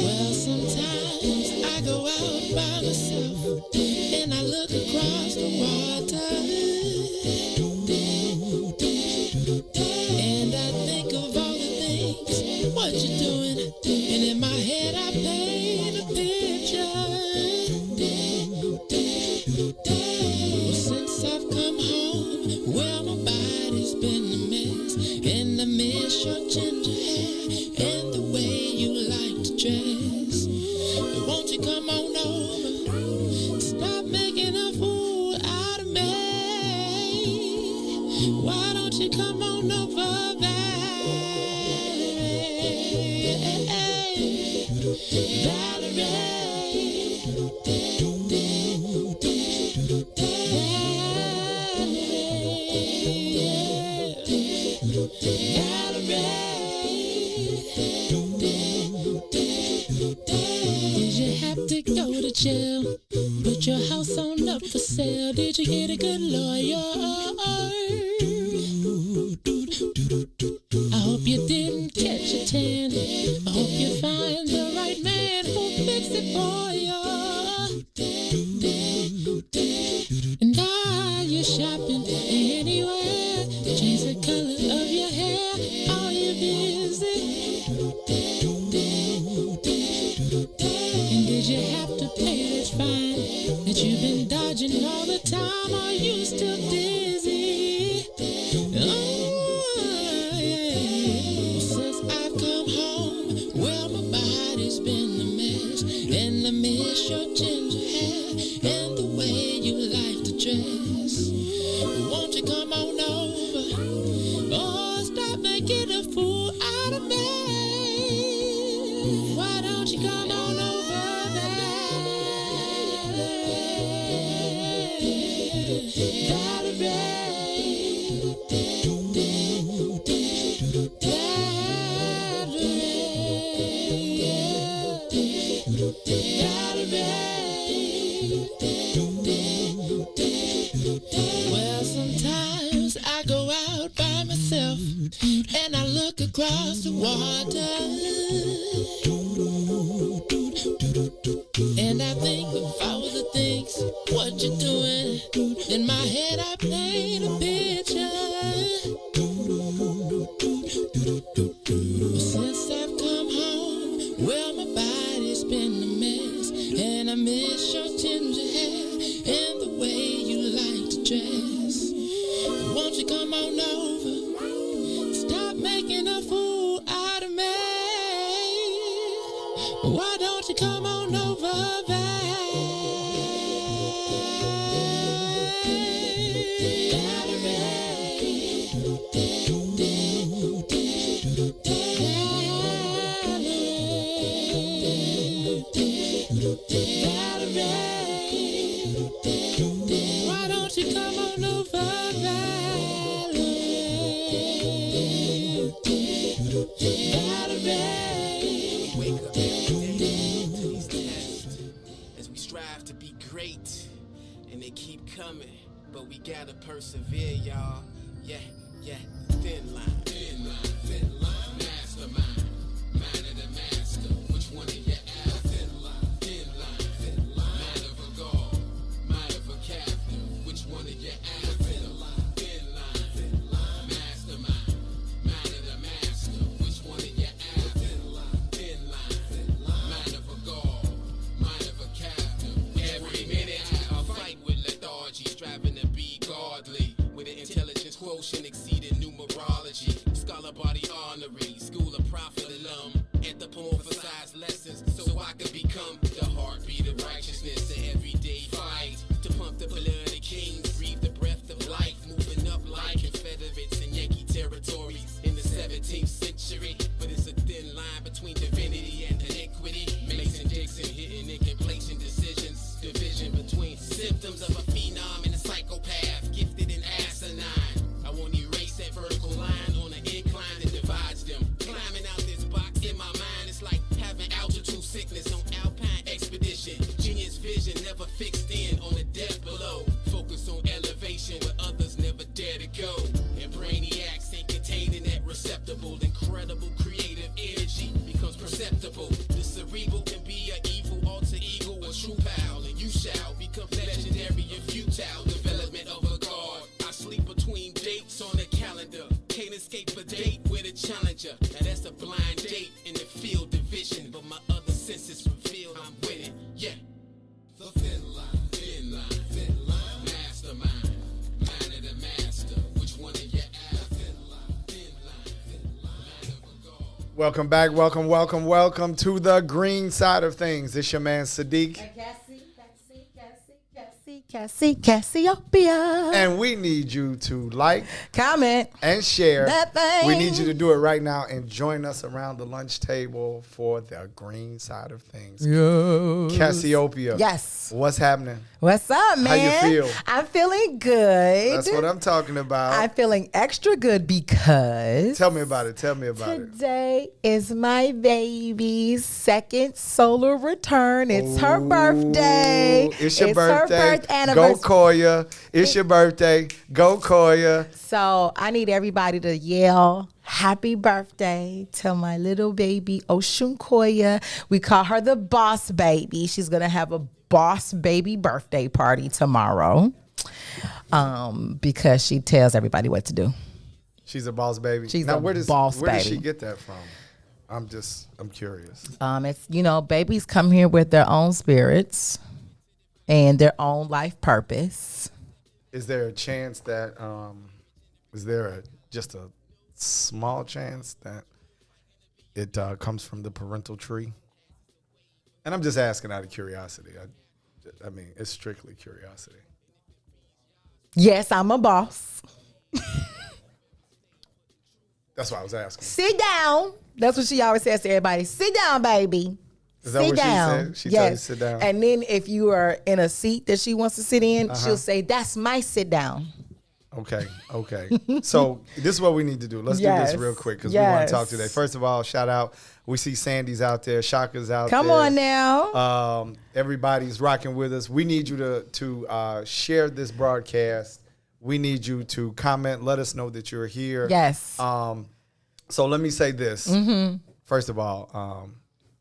Well, sometimes I go out by myself and I look across the water, and I think of all the things, what you're doing, and in my head I paint a picture. Well, since I've come home, well, my body's been a mess, and I miss your ginger hair and the way you like to dress. But won't you come on over? Stop making a fool out of me. Why don't you come on over, Valerie? Did you have to go to jail? Put your house on up for sale? Did you get a good lawyer? I hope you didn't catch a tan. I hope you find the right man who'll fix it for you. And are you shopping anywhere? Change the color of your hair. Are you busy? And did you have to pay that fine that you've been dodging all the time? Are you still dizzy? Oh, yeah. Since I've come home, well, my body's been a mess, and I miss your ginger hair and the way you like to dress. Won't you come on over? Oh, stop making a fool out of me. Why don't you come on over there? Well, sometimes I go out by myself and I look across the water, and I think of all the things, what you're doing. In my head I paint a picture. Since I've come home, well, my body's been a mess, and I miss your ginger hair and the way you like to dress. Won't you come on over? Stop making a fool out of me. Why don't you come on over, babe? Why don't you come on over, Valerie? Wake up every day to these tests as we strive to be great, and they keep coming, but we gotta persevere, y'all. Yeah, thin line, mastermind, mind of the master. Which one of you after? Thin line, mind of a god, mind of a captain. Which one of you after? Thin line, mastermind, mind of the master. Which one of you after? Thin line, mind of a god, mind of a captain. Every minute I fight with lethargy, striving to be godly, with an intelligence quotient exceeding numerology. Welcome back. Welcome to the green side of things. It's your man Sadeek. Cassiopeia. And we need you to like, comment, and share. that thing. We need you to do it right now and join us around the lunch table for the green side of things. Yes. Cassiopeia. Yes. What's happening? What's up, man? How you feel? I'm feeling good. That's what I'm talking about. I'm feeling extra good because Tell me about it. today is my baby's second solar return. It's her birthday. It's your birthday. Her birth anniversary. Go Koya. It's your birthday. Go Koya. So I need everybody to yell happy birthday to my little baby Oshunkoya. We call her the boss baby. She's going to have a boss baby birthday party tomorrow because she tells everybody what to do. She's a boss baby. She's now, a where does baby. she get that from? I'm curious. It's, babies come here with their own spirits and their own life purpose. Is there a chance that, just a small chance that it comes from the parental tree? And I'm just asking out of curiosity. I mean, it's strictly curiosity. Yes, I'm a boss. That's why I was asking. Sit down. That's what she always says to everybody. Sit down, baby. Is that sit what down. she said? She told you to sit down? And then if you are in a seat that she wants to sit in, she'll say, that's my sit down. Okay. So this is what we need to do. Let's do this real quick because we want to talk today. First of all, shout out. We see Sandy's out there. Shaka's out there. Come on now. Everybody's rocking with us. We need you to share this broadcast. We need you to comment. Let us know that you're here. Yes. So let me say this. First of all,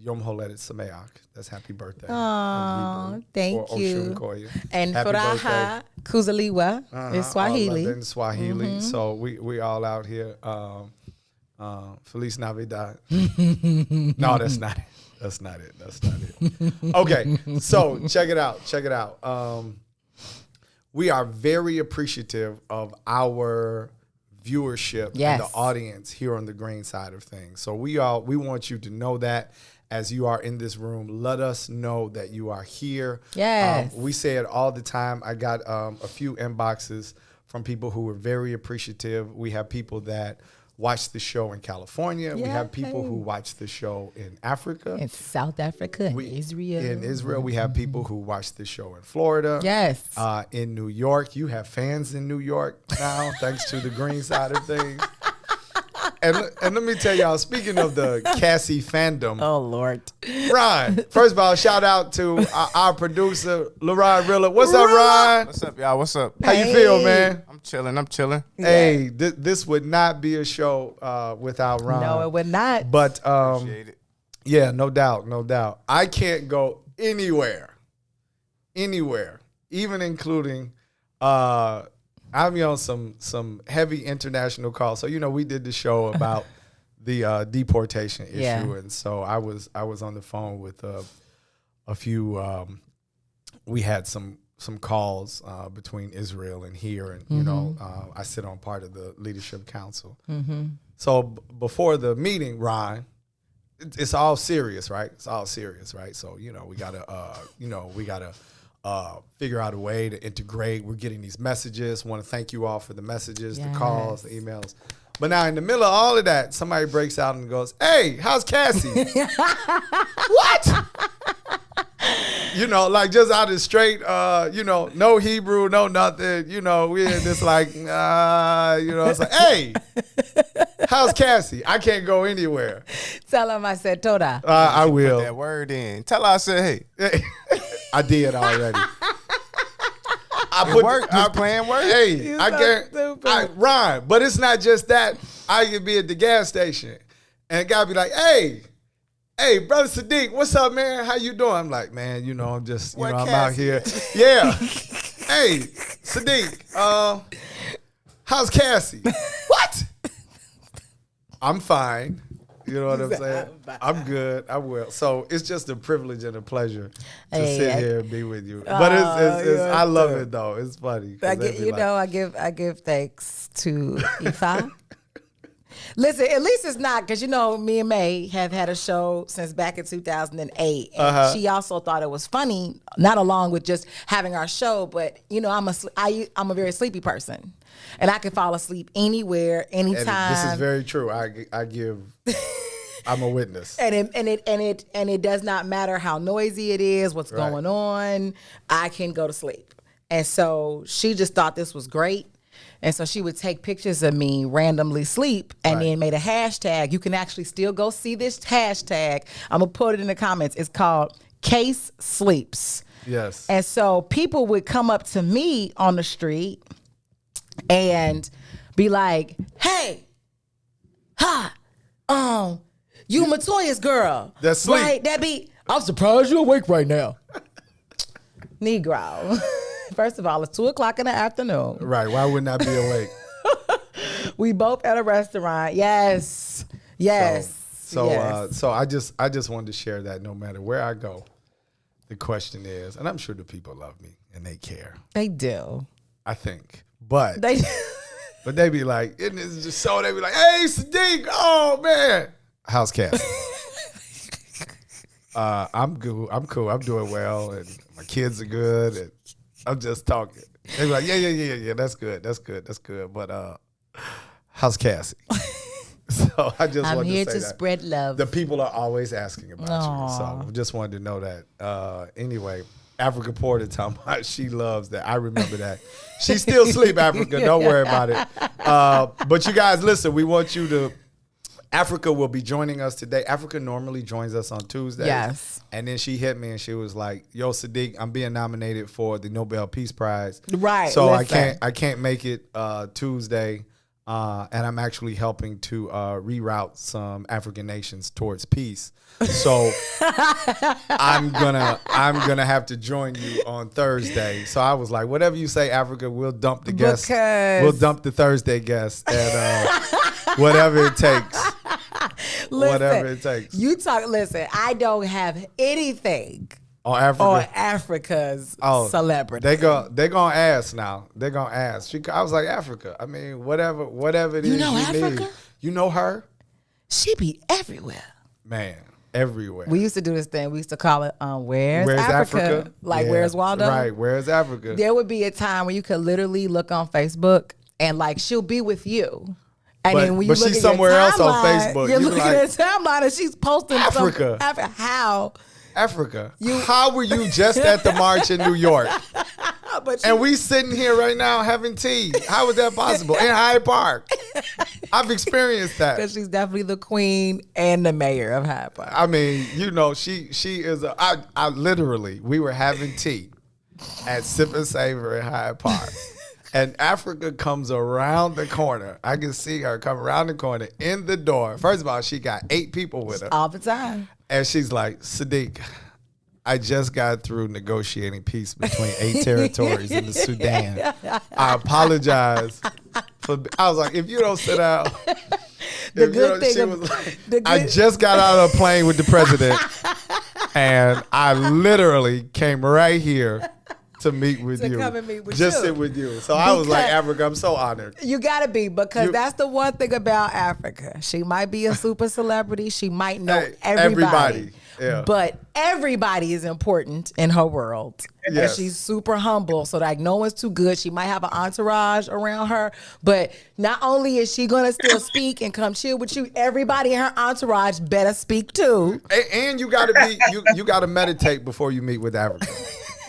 Yom Holedet Sameach. That's happy birthday. Oh, thank you. Koya. And Happy Furaha Kuzaliwa is Swahili. In Swahili. So we all out here. Feliz Navidad. No, that's not it. That's not it. Okay, so check it out. We are very appreciative of our viewership and the audience here on the green side of things. So we want you to know that as you are in this room, let us know that you are here. Yes. We say it all the time. I got a few inboxes from people who were very appreciative. We have people that watch the show in California. We have people who watch the show in Africa. In South Africa, Israel. In Israel, we have people who watch the show in Florida. Yes. In New York, you have fans in New York now, thanks to the green side of things. And let me tell y'all, speaking of the Cassie fandom. Oh, Lord. Ryan, first of all, shout out to our producer, LaRon Rilla. What's up, Ryan? What's up, y'all? What's up? How you feel, man? I'm chilling. Hey, this would not be a show without Ron. No, it would not. But, Appreciate it. yeah, no doubt. I can't go anywhere, even including I'm on some heavy international calls. So, we did the show about the deportation issue. Yeah. And so I was on the phone with a few, we had some calls between Israel and here. And, I sit on part of the Leadership Council. So before the meeting, Ron, it's all serious, right? It's all serious, right? So, we gotta figure out a way to integrate. We're getting these messages. Want to thank you all for the messages, the calls, the emails. But now in the middle of all of that, somebody breaks out and goes, "Hey, how's Cassie?" What? Like just out of straight, no Hebrew, no nothing. We in this like, it's like, "Hey, how's Cassie?" I can't go anywhere. Tell him I said Toda. I Put will. that word in. Tell her I said, hey. I did already. You playing word? Hey, I can't. Rhyme, but it's not just that. I could be at the gas station, and a guy be like, "Hey, brother Sadeek, what's up, man? How you doing?" I'm like, "Man, I'm just, I'm out here." Yeah. Hey, Sadeek, how's Cassie? What? I'm fine. You know what I'm saying? I'm good. I will. So it's just a privilege and a pleasure to sit here and be with you. But it's I love it though. It's funny. I give thanks to Ifa Listen, at least it's not, because me and May have had a show since back in 2008, and she also thought it was funny, not along with just having our show, but I'm a very sleepy person, and I can fall asleep anywhere, anytime. And this is very true. I give. I'm a witness. And it does not matter how noisy it is, what's going on. I can go to sleep. And so she just thought this was great. And so she would take pictures of me randomly sleep and then made a hashtag. You can actually still go see this hashtag. I'm going to put it in the comments. It's called Case Sleeps. Yes. And so people would come up to me on the street and be like, hey, you Matoya's girl. That's sleep. Right? I'm surprised you're awake right now. Negro. First of all, it's 2:00 in the afternoon. Right. Why wouldn't I be awake? We both at a restaurant. Yes. So yes. I just wanted to share that no matter where I go, the question is, and I'm sure the people love me and they care. They do. I think. But They but they be like, isn't this just so? They be like, hey, Sadeek, oh man. How's Cassie? I'm good. I'm cool. I'm doing well, and my kids are good, and I'm just talking. They be like, yeah. That's good. But how's Cassie? So I just I'm wanted here to say to that. spread love. The people are always asking about you, so Aw. just wanted to know that. Anyway, Africa Porter talking about she loves that. I remember that. She still sleep, Africa. Don't worry about it. But you guys, listen. We want you to. Africa will be joining us today. Africa normally joins us on Tuesdays. Yes. And then she hit me and she was like, "Yo, Sadeek, I'm being nominated for the Nobel Peace Prize. Right. So listen. I can't make it Tuesday. And I'm actually helping to reroute some African nations towards peace. So I'm gonna have to join you on Thursday. So I was like, whatever you say, Africa, we'll dump the guests. We'll dump the Thursday guests and whatever it takes. Whatever it takes. Listen, I don't have anything On Africa. on Africa's celebrity. They gonna ask now. They're gonna ask. I was like, Africa. I mean, whatever it is you Africa? need. You know her? She be everywhere. Man, everywhere. We used to do this thing. We used to call it Where's Africa? Like, Yeah. Where's Waldo? Right, where's Africa? There would be a time where you could literally look on Facebook and like she'll be with you. And then when you look she's at somewhere your else on timeline, Facebook. You're You looking like, at the timeline and she's posting Africa. How? Africa. How were you just at the march in New York? And we sitting here right now having tea. How was that possible? In Hyde Park. I've experienced that. Because she's definitely the queen and the mayor of Hyde Park. I mean, she is I literally, we were having tea at Sip and Savor in Hyde Park. And Africa comes around the corner. I can see her come around the corner in the door. First of all, she got 8 people with her. All the time. And she's like, Sadeek, I just got through negotiating peace between 8 territories in the Sudan. I apologize. I was like, if you don't sit down. I just got out of a plane with the president. And I literally came right here to meet with you. Come and meet with just you. sit with you. So I was like, Africa, I'm so honored. You gotta be, because that's the one thing about Africa. She might be a super celebrity. She might know everybody. Yeah. But everybody is important in her world. Yes. And she's super humble. So like no one's too good. She might have an entourage around her. But not only is she gonna still speak and come chill with you, everybody in her entourage better speak too. And you gotta be you gotta meditate before you meet with Africa.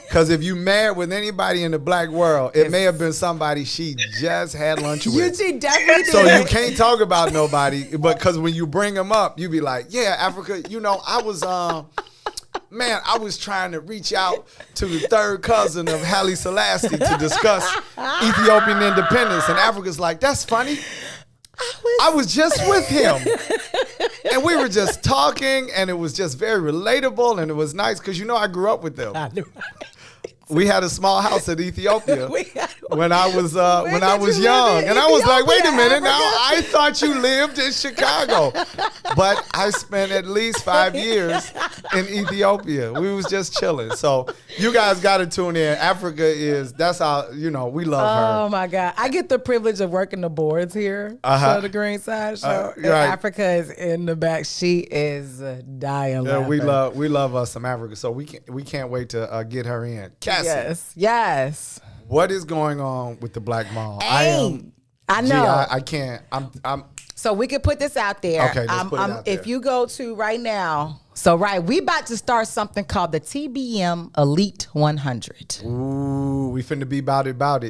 Because if you married with anybody in the black world, it may have been somebody she just had lunch with. She definitely did. So you can't talk about nobody, but because when you bring them up, you be like, yeah, Africa, I was, I was trying to reach out to the third cousin of Haile Selassie to discuss Ethiopian independence. And Africa's like, that's funny. I was just with him. And we were just talking, and it was just very relatable, and it was nice because, I grew up with them. We had a small house in Ethiopia. when I was you young, live in and I was like, wait a Ethiopia, minute, now Africa? I thought you lived in Chicago, but I spent at least 5 years in Ethiopia. We was just chilling. So you guys got to tune in. Africa that's how we love her. Oh my God! I get the privilege of working the boards here for the Green Side Show. And right. Africa is in the back. She is dying. Yeah, laughing. we love us some Africa. So we can't wait to get her in. Cassie, Yes. what is going on with the Black Mall? I know. Gee, I can't. I'm. So we could put this out there. Okay, let's put it out there. If you go to right now, we about to start something called the TBM Elite 100. Ooh, we finna be about it. About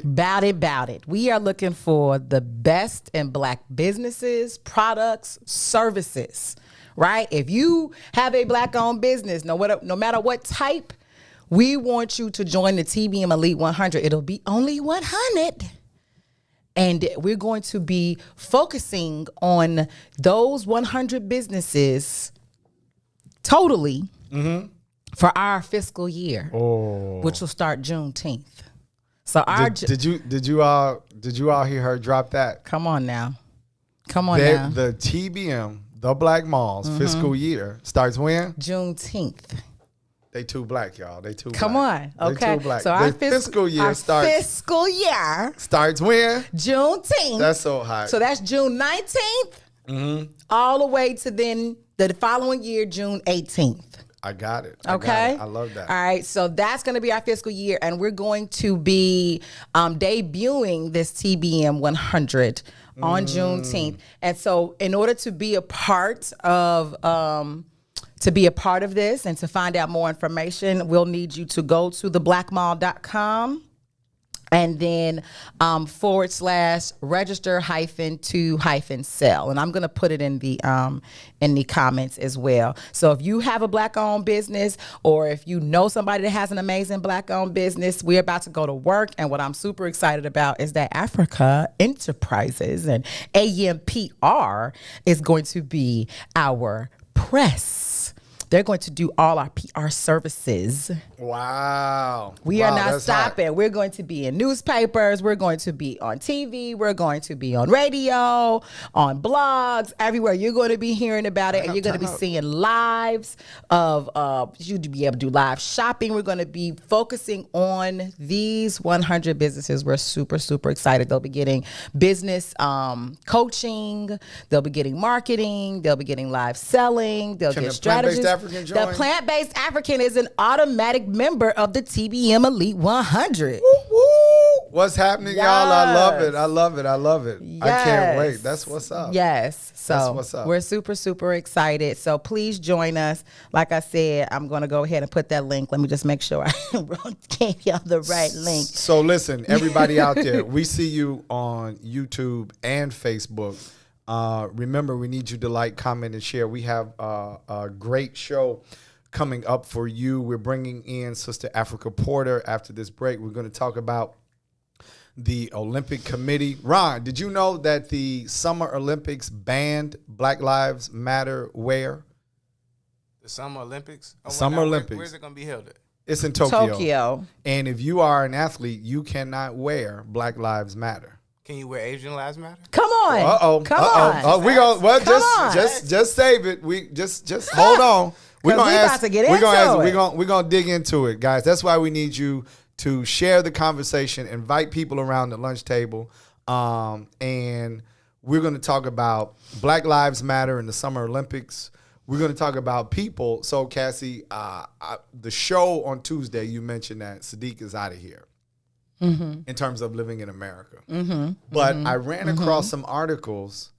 it. We are looking for the best in Black businesses, products, services, right? If you have a Black-owned business, no matter what type, we want you to join the TBM Elite 100. It'll be only 100. And we're going to be focusing on those 100 businesses totally for our fiscal year, which will start Juneteenth. So Did you all hear her drop that? Come on now. The TBM, the Black Malls fiscal year starts when? Juneteenth. They too Black, y'all. They too Come Black. on. Okay. They too Black. So our fiscal year our starts. fiscal year Starts when? Juneteenth. That's so hot. So that's June 19th all the way to then the following year, June 18th. I got it. Okay. I love that. All right. So that's going to be our fiscal year. And we're going to be debuting this TBM 100 on Juneteenth. And so in order to be a part of this and to find out more information, we'll need you to go to theblackmall.com and then /register-to-sell. And I'm going to put it in the comments as well. So if you have a Black-owned business, or if you know somebody that has an amazing Black-owned business, we're about to go to work. And what I'm super excited about is that Africa Enterprises and AMPR is going to be our press. They're going to do all our PR services. Wow. We are not stopping. Hot. We're going to be in newspapers. We're going to be on TV. We're going to be on radio, on blogs, everywhere. You're going to be hearing about it, and you're going to be seeing lives of, you'd be able to do live shopping. We're going to be focusing on these 100 businesses. We're super, super excited. They'll be getting business coaching. They'll be getting marketing. They'll be getting live selling. They'll get strategies. The Plant-Based African is an automatic member of the TBM Elite 100. Woo, woo. What's happening, y'all? I love it. Yes. I can't wait. That's what's up. Yes. So that's what's up. We're super, super excited. So please join us. Like I said, I'm going to go ahead and put that link. Let me just make sure I gave y'all the right link. So listen, everybody out there, we see you on YouTube and Facebook. Remember, we need you to like, comment, and share. We have a great show coming up for you. We're bringing in Sister Africa Porter after this break. We're going to talk about the Olympic Committee. Ron, did you know that the Summer Olympics banned Black Lives Matter wear? The Summer Olympics? Olympics. Where's it going to be held at? It's in Tokyo. And if you are an athlete, you cannot wear Black Lives Matter. Can you wear Asian Lives Matter? Come on. Come on. Oh, we gonna just save it. We just hold on. We're gonna dig into it, guys. That's why we need you to share the conversation, invite people around the lunch table, and we're gonna talk about Black Lives Matter and the Summer Olympics. We're gonna talk about people. So, Cassie, the show on Tuesday, you mentioned that Sadeek is out of here. In terms of living in America. But I ran across some articles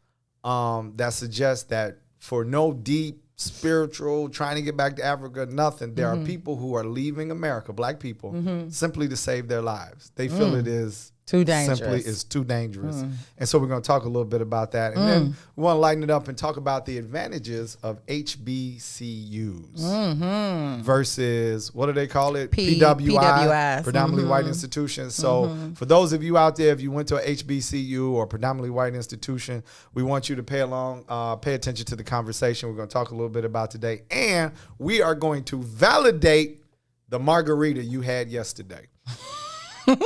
that suggest that for no deep spiritual, trying to get back to Africa, nothing, there are people who are leaving America, Black people, simply to save their lives. They feel it is too dangerous. Simply is too dangerous. And so we're going to talk a little bit about that. And then we want to lighten it up and talk about the advantages of HBCUs versus, what do they call it? PWIs, predominantly white institutions. So for those of you out there, if you went to a HBCU or predominantly white institution, we want you to pay attention to the conversation we're going to talk a little bit about today. And we are going to validate the margarita you had yesterday.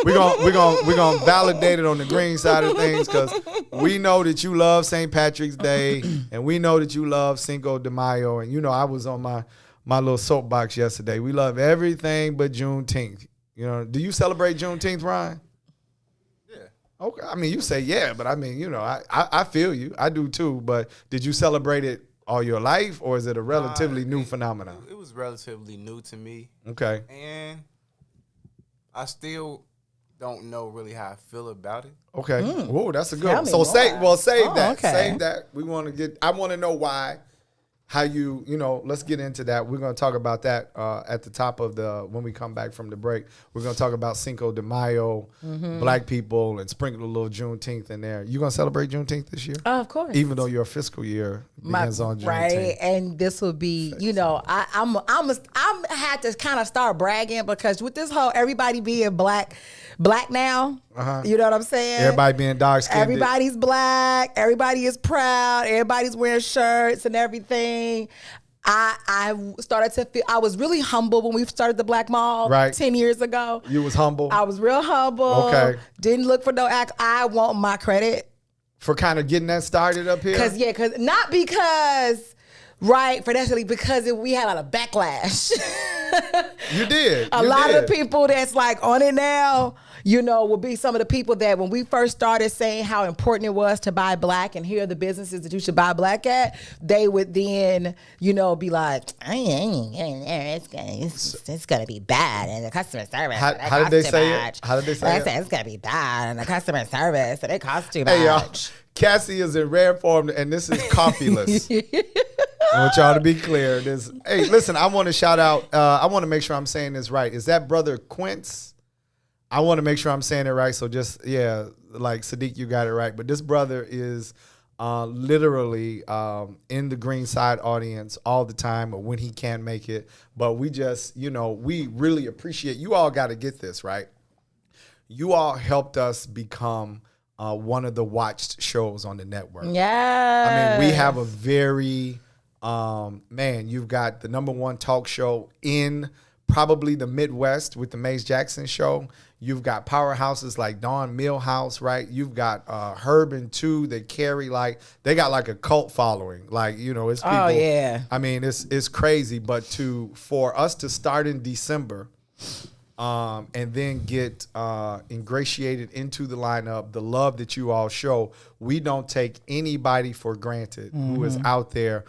We're gonna validate it on the green side of things because we know that you love St. Patrick's Day and we know that you love Cinco de Mayo. And you know, I was on my little soapbox yesterday. We love everything but Juneteenth. You know, do you celebrate Juneteenth, Ryan? Yeah. Okay. I mean, you say yeah, but I mean, you know, I feel you. I do too. But did you celebrate it all your life, or is it a relatively new phenomenon? It was relatively new to me. Okay. And I still don't know really how I feel about it. Okay. Oh, that's a good Tell one. me So more. save that. Okay. Save that. I want to know why, how you know, let's get into that. We're going to talk about that at the top of when we come back from the break. We're going to talk about Cinco de Mayo, black people, and sprinkle a little Juneteenth in there. You going to celebrate Juneteenth this year? Of course. Even though your fiscal year begins on Juneteenth. Right, and this will be, you know, I had to kind of start bragging because with this whole everybody being black now, you know what I'm saying? Everybody being dark skinned. Everybody's black. Everybody is proud. Everybody's wearing shirts and everything. I started to feel, I was really humble when we started the Black Mall 10 years ago. You was humble? I was real humble. Okay. Didn't look for no act. I want my credit. For kind of getting that started up here? Because we had a lot of backlash. You did. A lot of the people that's like on it now, you know, will be some of the people that when we first started saying how important it was to buy black and here are the businesses that you should buy black at, they would then, you know, be like, it's going to be bad and the customer service. How did they say it? How did they say it? It's going to be bad and the customer service and it costs too much. Hey, y'all. Cassie is in rare form, and this is coffeeless. I want y'all to be clear. Hey, listen, I want to shout out. I want to make sure I'm saying this right. Is that Brother Quince? I want to make sure I'm saying it right. So just, like Sadeek, you got it right. But this brother is literally in the Green Side audience all the time when he can make it. But we just, you know, we really appreciate, you all got to get this, right? You all helped us become one of the watched shows on the network. Yeah. I mean, we have a very, you've got the #1 talk show in probably the Midwest with the Mace Jackson show. You've got powerhouses like Dawn Millhouse, right? You've got Herb and Two that carry they got like a cult following. Like, you know, it's people. Oh, yeah. I mean, it's crazy. But for us to start in December, and then get ingratiated into the lineup, the love that you all show, we don't take anybody for granted who is out there.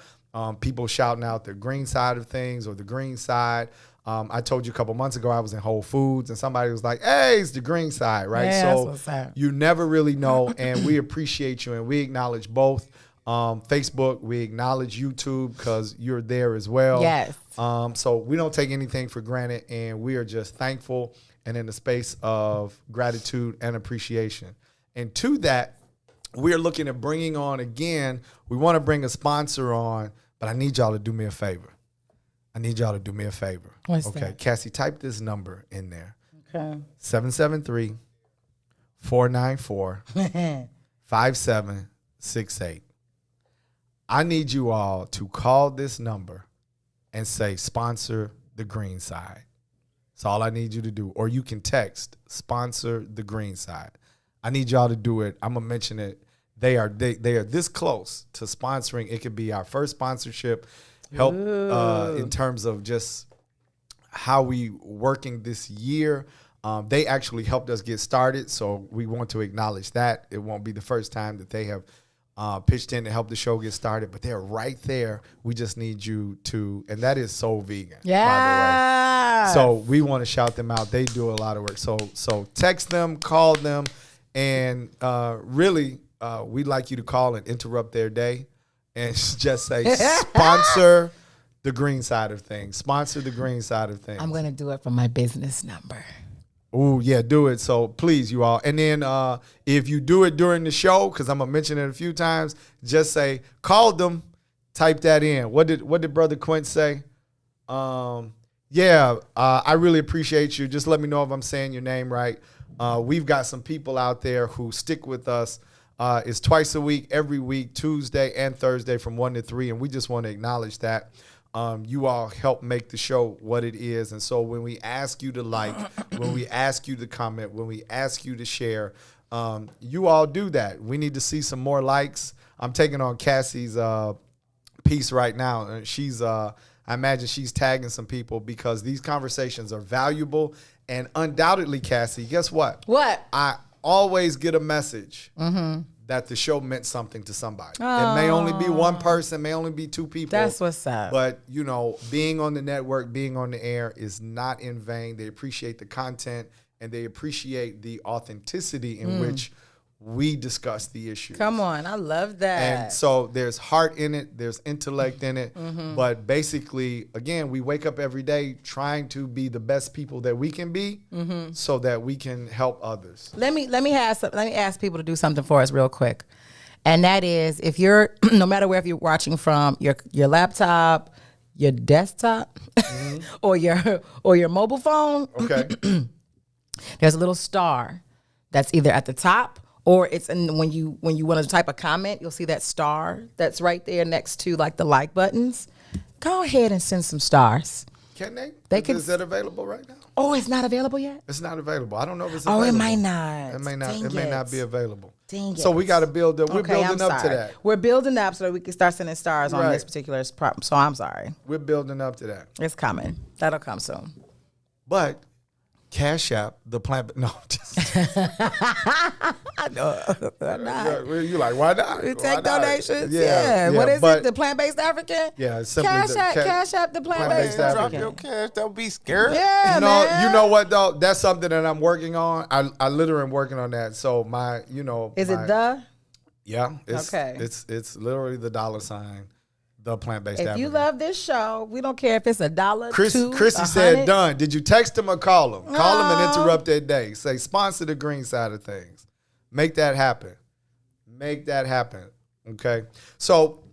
People shouting out the green side of things or the green side. I told you a couple months ago I was in Whole Foods and somebody was like, hey, it's the green side, right? Yeah, so that's what's up. You never really know, and we appreciate you, and we acknowledge both. Facebook, we acknowledge YouTube because you're there as well. Yes. So we don't take anything for granted, and we are just thankful and in the space of gratitude and appreciation. And to that, we are looking at bringing on again. We want to bring a sponsor on, but I need y'all to do me a favor. What's okay, that? Cassie, type this number in there. Okay. 773-494-5768. I need you all to call this number and say, sponsor the green side. That's all I need you to do. Or you can text, sponsor the green side. I need y'all to do it. I'm going to mention it. They are this close to sponsoring. It could be our first sponsorship. Help in terms of just how we working this year. They actually helped us get started, so we want to acknowledge that. It won't be the first time that they have pitched in to help the show get started, but they're right there. We just need you to, and that is So Vegan, by the way. So we want to shout them out. They do a lot of work. So text them, call them, and really, we'd like you to call and interrupt their day and just say, sponsor the green side of things. Sponsor the green side of things. I'm going to do it from my business number. Oh, yeah, do it. So please, you all. And then if you do it during the show, because I'm going to mention it a few times, just say, called them, type that in. What did Brother Quint say? I really appreciate you. Just let me know if I'm saying your name right. We've got some people out there who stick with us. It's twice a week, every week, Tuesday and Thursday from 1 to 3, and we just want to acknowledge that. You all help make the show what it is. And so when we ask you to like, when we ask you to comment, when we ask you to share, you all do that. We need to see some more likes. I'm taking on Cassie's piece right now. And she's, I imagine she's tagging some people because these conversations are valuable. And undoubtedly, Cassie, guess what? What? I always get a message that the show meant something to somebody. It may only be one person, may only be two people. That's what's up. But, you know, being on the network, being on the air is not in vain. They appreciate the content and they appreciate the authenticity in which we discuss the issues. Come on, I love that. And so there's heart in it, there's intellect in it, but basically, again, we wake up every day trying to be the best people that we can be, so that we can help others. Let me ask people to do something for us real quick, and that is if you're no matter where if you're watching from your laptop, your desktop, or your mobile phone. Okay. There's a little star that's either at the top. Or it's when you want to type a comment, you'll see that star that's right there next to like the like buttons. Go ahead and send some stars. Can they? Is that available right now? Oh, it's not available yet? It's not available. I don't know if it's Oh, available. it might not. It may not. Dang it may not be available. Dang So it. we got to build up. We're Okay, building up to that. We're building up so that we can start sending stars on Right. this particular problem. So I'm sorry. We're building up to that. It's coming. That'll come soon. But Cash App, the plan. No, just, I know. you like why not? We Why take not? donations. Yeah. What is but it? The plant-based African? Yeah, it's simply Cash App, the plant-based Plant-based Drop African. your cash. Don't be scared. Yeah, man. You know what though? That's something that I'm working on. I literally am working on that. So my, Is it the? Yeah. It's, Okay. It's literally the $, the plant-based If African. you love this show, we don't care if it's $1, Chrissy $2, said, $100. done. Did you text him or call him? Call him and interrupt their day. Say, sponsor the green side of things. Make that happen. Make that happen. Okay? So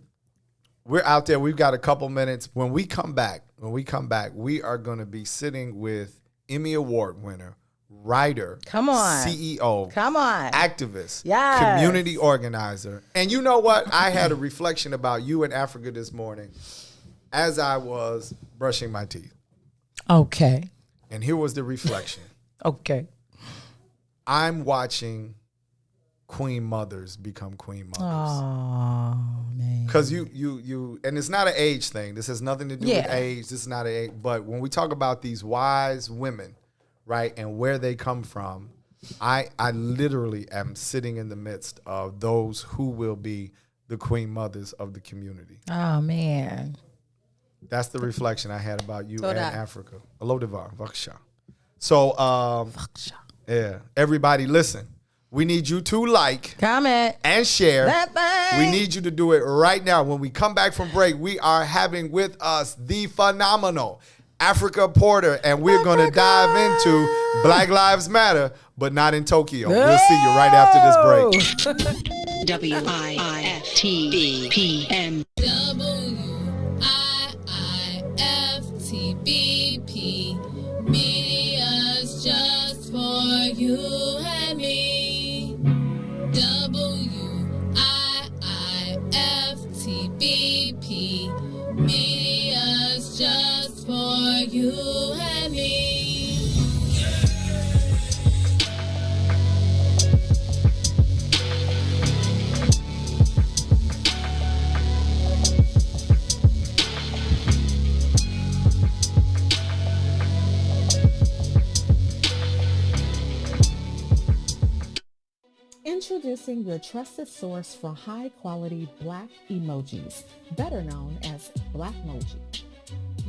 we're out there. We've got a couple minutes. When we come back, we are going to be sitting with Emmy Award winner, writer, Come on. CEO, Come on. activist, Yes. community organizer. And you know what? I had a reflection about you in Africa this morning as I was brushing my teeth. Okay. And here was the reflection. Okay. I'm watching queen mothers become queen mothers. Oh, man. Because you, and it's not an age thing. This has nothing to do with Yeah. age. This is not an age. But when we talk about these wise women, right, and where they come from, I literally am sitting in the midst of those who will be the queen mothers of the community. Oh, man. That's the reflection I had about you So and that- Africa. Alo Devar, Vaksha. So, yeah, everybody listen. We need you to like Comment. and share. That thing. We need you to do it right now. When we come back from break, we are having with us the phenomenal Africa Porter, and we're going to dive into Black Lives Matter, but not in Tokyo. We'll see you right after this break. WIIFTBPM. WIIFTBP. Media's just for you and me. WIIFTBP. Media's just for you and me. Introducing your trusted source for high-quality Black emojis, better known as Blackmoji.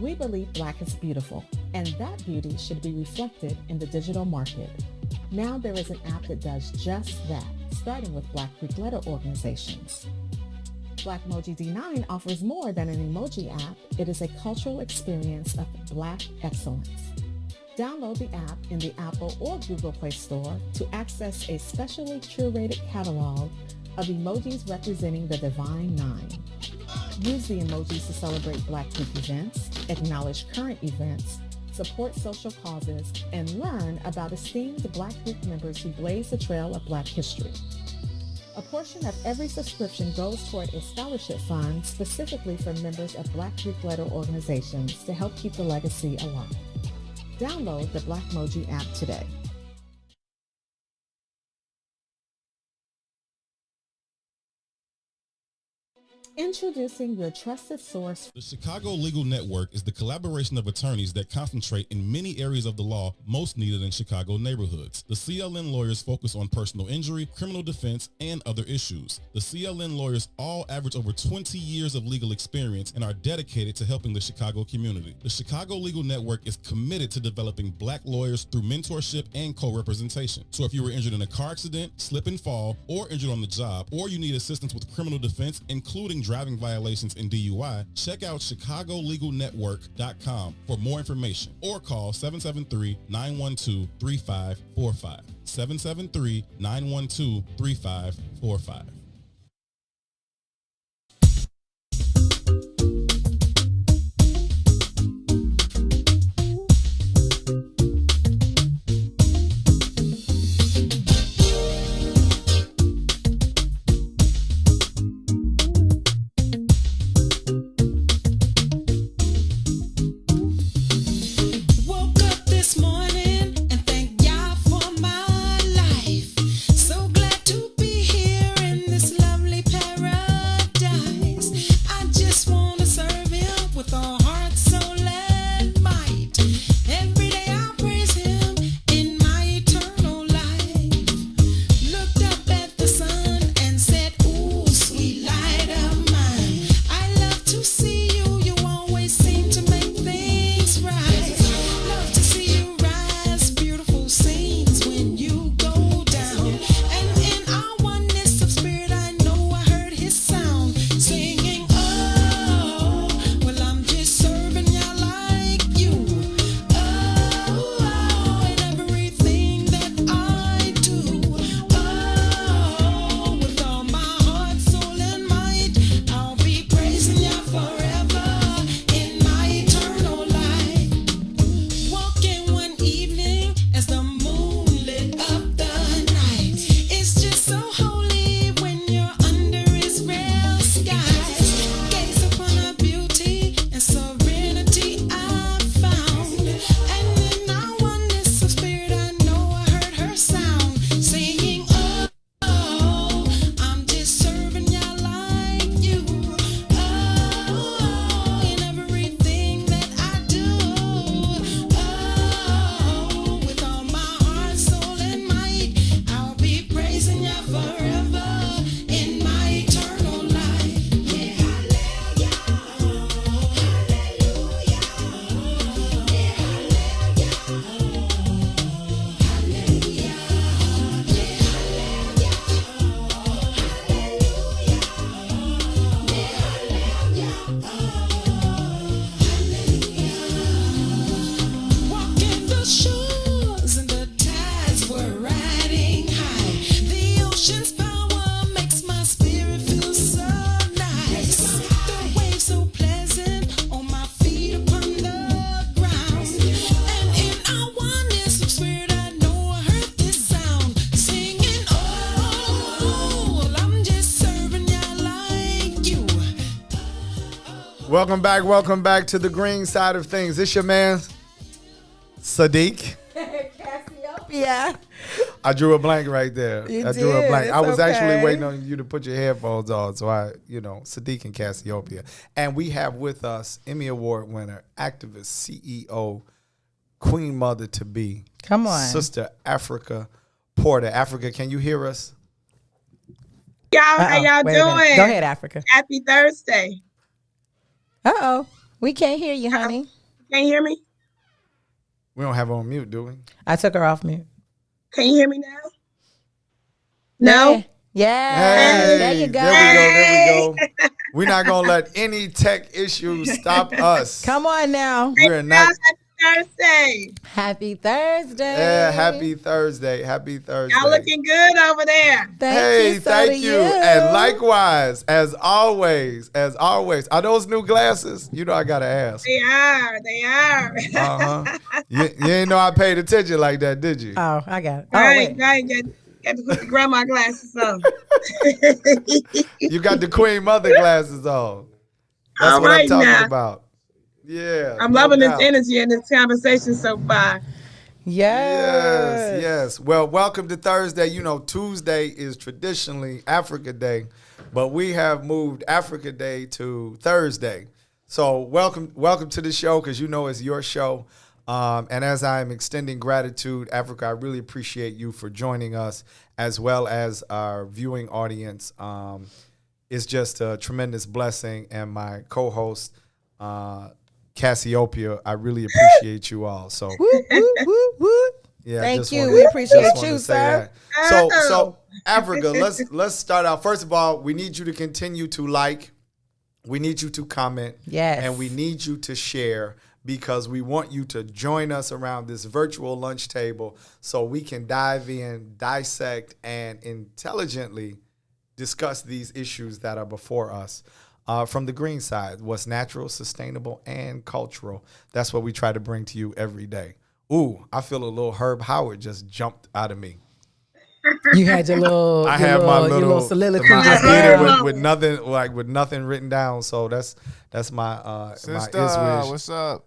We believe Black is beautiful, and that beauty should be reflected in the digital market. Now there is an app that does just that, starting with Black Greek letter organizations. Blackmoji D9 offers more than an emoji app. It is a cultural experience of Black excellence. Download the app in the Apple or Google Play Store to access a specially curated catalog of emojis representing the Divine Nine. Use the emojis to celebrate Black Greek events, acknowledge current events, support social causes, and learn about esteemed Black Greek members who blaze the trail of Black history. A portion of every subscription goes toward a scholarship fund specifically for members of Black Greek letter organizations to help keep the legacy alive. Download the Blackmoji app today. Introducing your trusted source. The Chicago Legal Network is the collaboration of attorneys that concentrate in many areas of the law most needed in Chicago neighborhoods. The CLN lawyers focus on personal injury, criminal defense, and other issues. The CLN lawyers all average over 20 years of legal experience and are dedicated to helping the Chicago community. The Chicago Legal Network is committed to developing Black lawyers through mentorship and co-representation. So if you were injured in a car accident, slip and fall, or injured on the job, or you need assistance with criminal defense, including driving violations and DUI, check out chicagolegalnetwork.com for more information or call 773-912-3545. 773-912-3545. Welcome back to the green side of things. This your man, Sadeek. Cassiopeia. I drew a blank right there. You I drew a did. blank. I It's was actually okay. waiting on you to put your headphones on. So Sadeek and Cassiopeia. And we have with us Emmy Award winner, activist, CEO, Queen Mother to be. Come on. Sister Africa Porter. Africa, can you hear us? Y'all, how y'all Wait a minute. doing? Go ahead, Africa. Happy Thursday. Uh-oh. We can't hear you, honey. Can you hear me? We don't have her on mute, do we? I took her off mute. Can you hear me now? No? Yeah. Hey, There you go. There we go. We're not going to let any tech issues stop us. Come on now. We're not. Happy Thursday. Happy Thursday. Yeah, happy Thursday. Happy Thursday. Y'all looking good over there. Thank you. So Thank do you. And likewise, as always, are those new glasses? You know I got to ask. They are. Uh-huh. You ain't know I paid attention like that, did you? Oh, I got it. Oh, Right, wait. right. Got to put the grandma glasses on. You got the Queen Mother glasses on. That's All what I'm right talking now. about. Yeah. I'm no loving doubt. this energy and this conversation so far. Yes, yes. Well, welcome to Thursday. You know, Tuesday is traditionally Africa Day, but we have moved Africa Day to Thursday. So welcome to the show, because you know it's your show. And as I'm extending gratitude, Africa, I really appreciate you for joining us, as well as our viewing audience. It's just a tremendous blessing. And my co-host, Cassiopeia, I really appreciate you all. So yeah, Thank you. We appreciate you, sir. So Africa, let's start out. First of all, we need you to continue to like, we need you to comment, Yes. and we need you to share, because we want you to join us around this virtual lunch table so we can dive in, dissect, and intelligently discuss these issues that are before us. From the green side, what's natural, sustainable, and cultural. That's what we try to bring to you every day. Ooh, I feel a little Herb Howard just jumped out of me. You had your little, I had my little soliloquy. I did it with nothing written down. So that's my Sister, my what's up?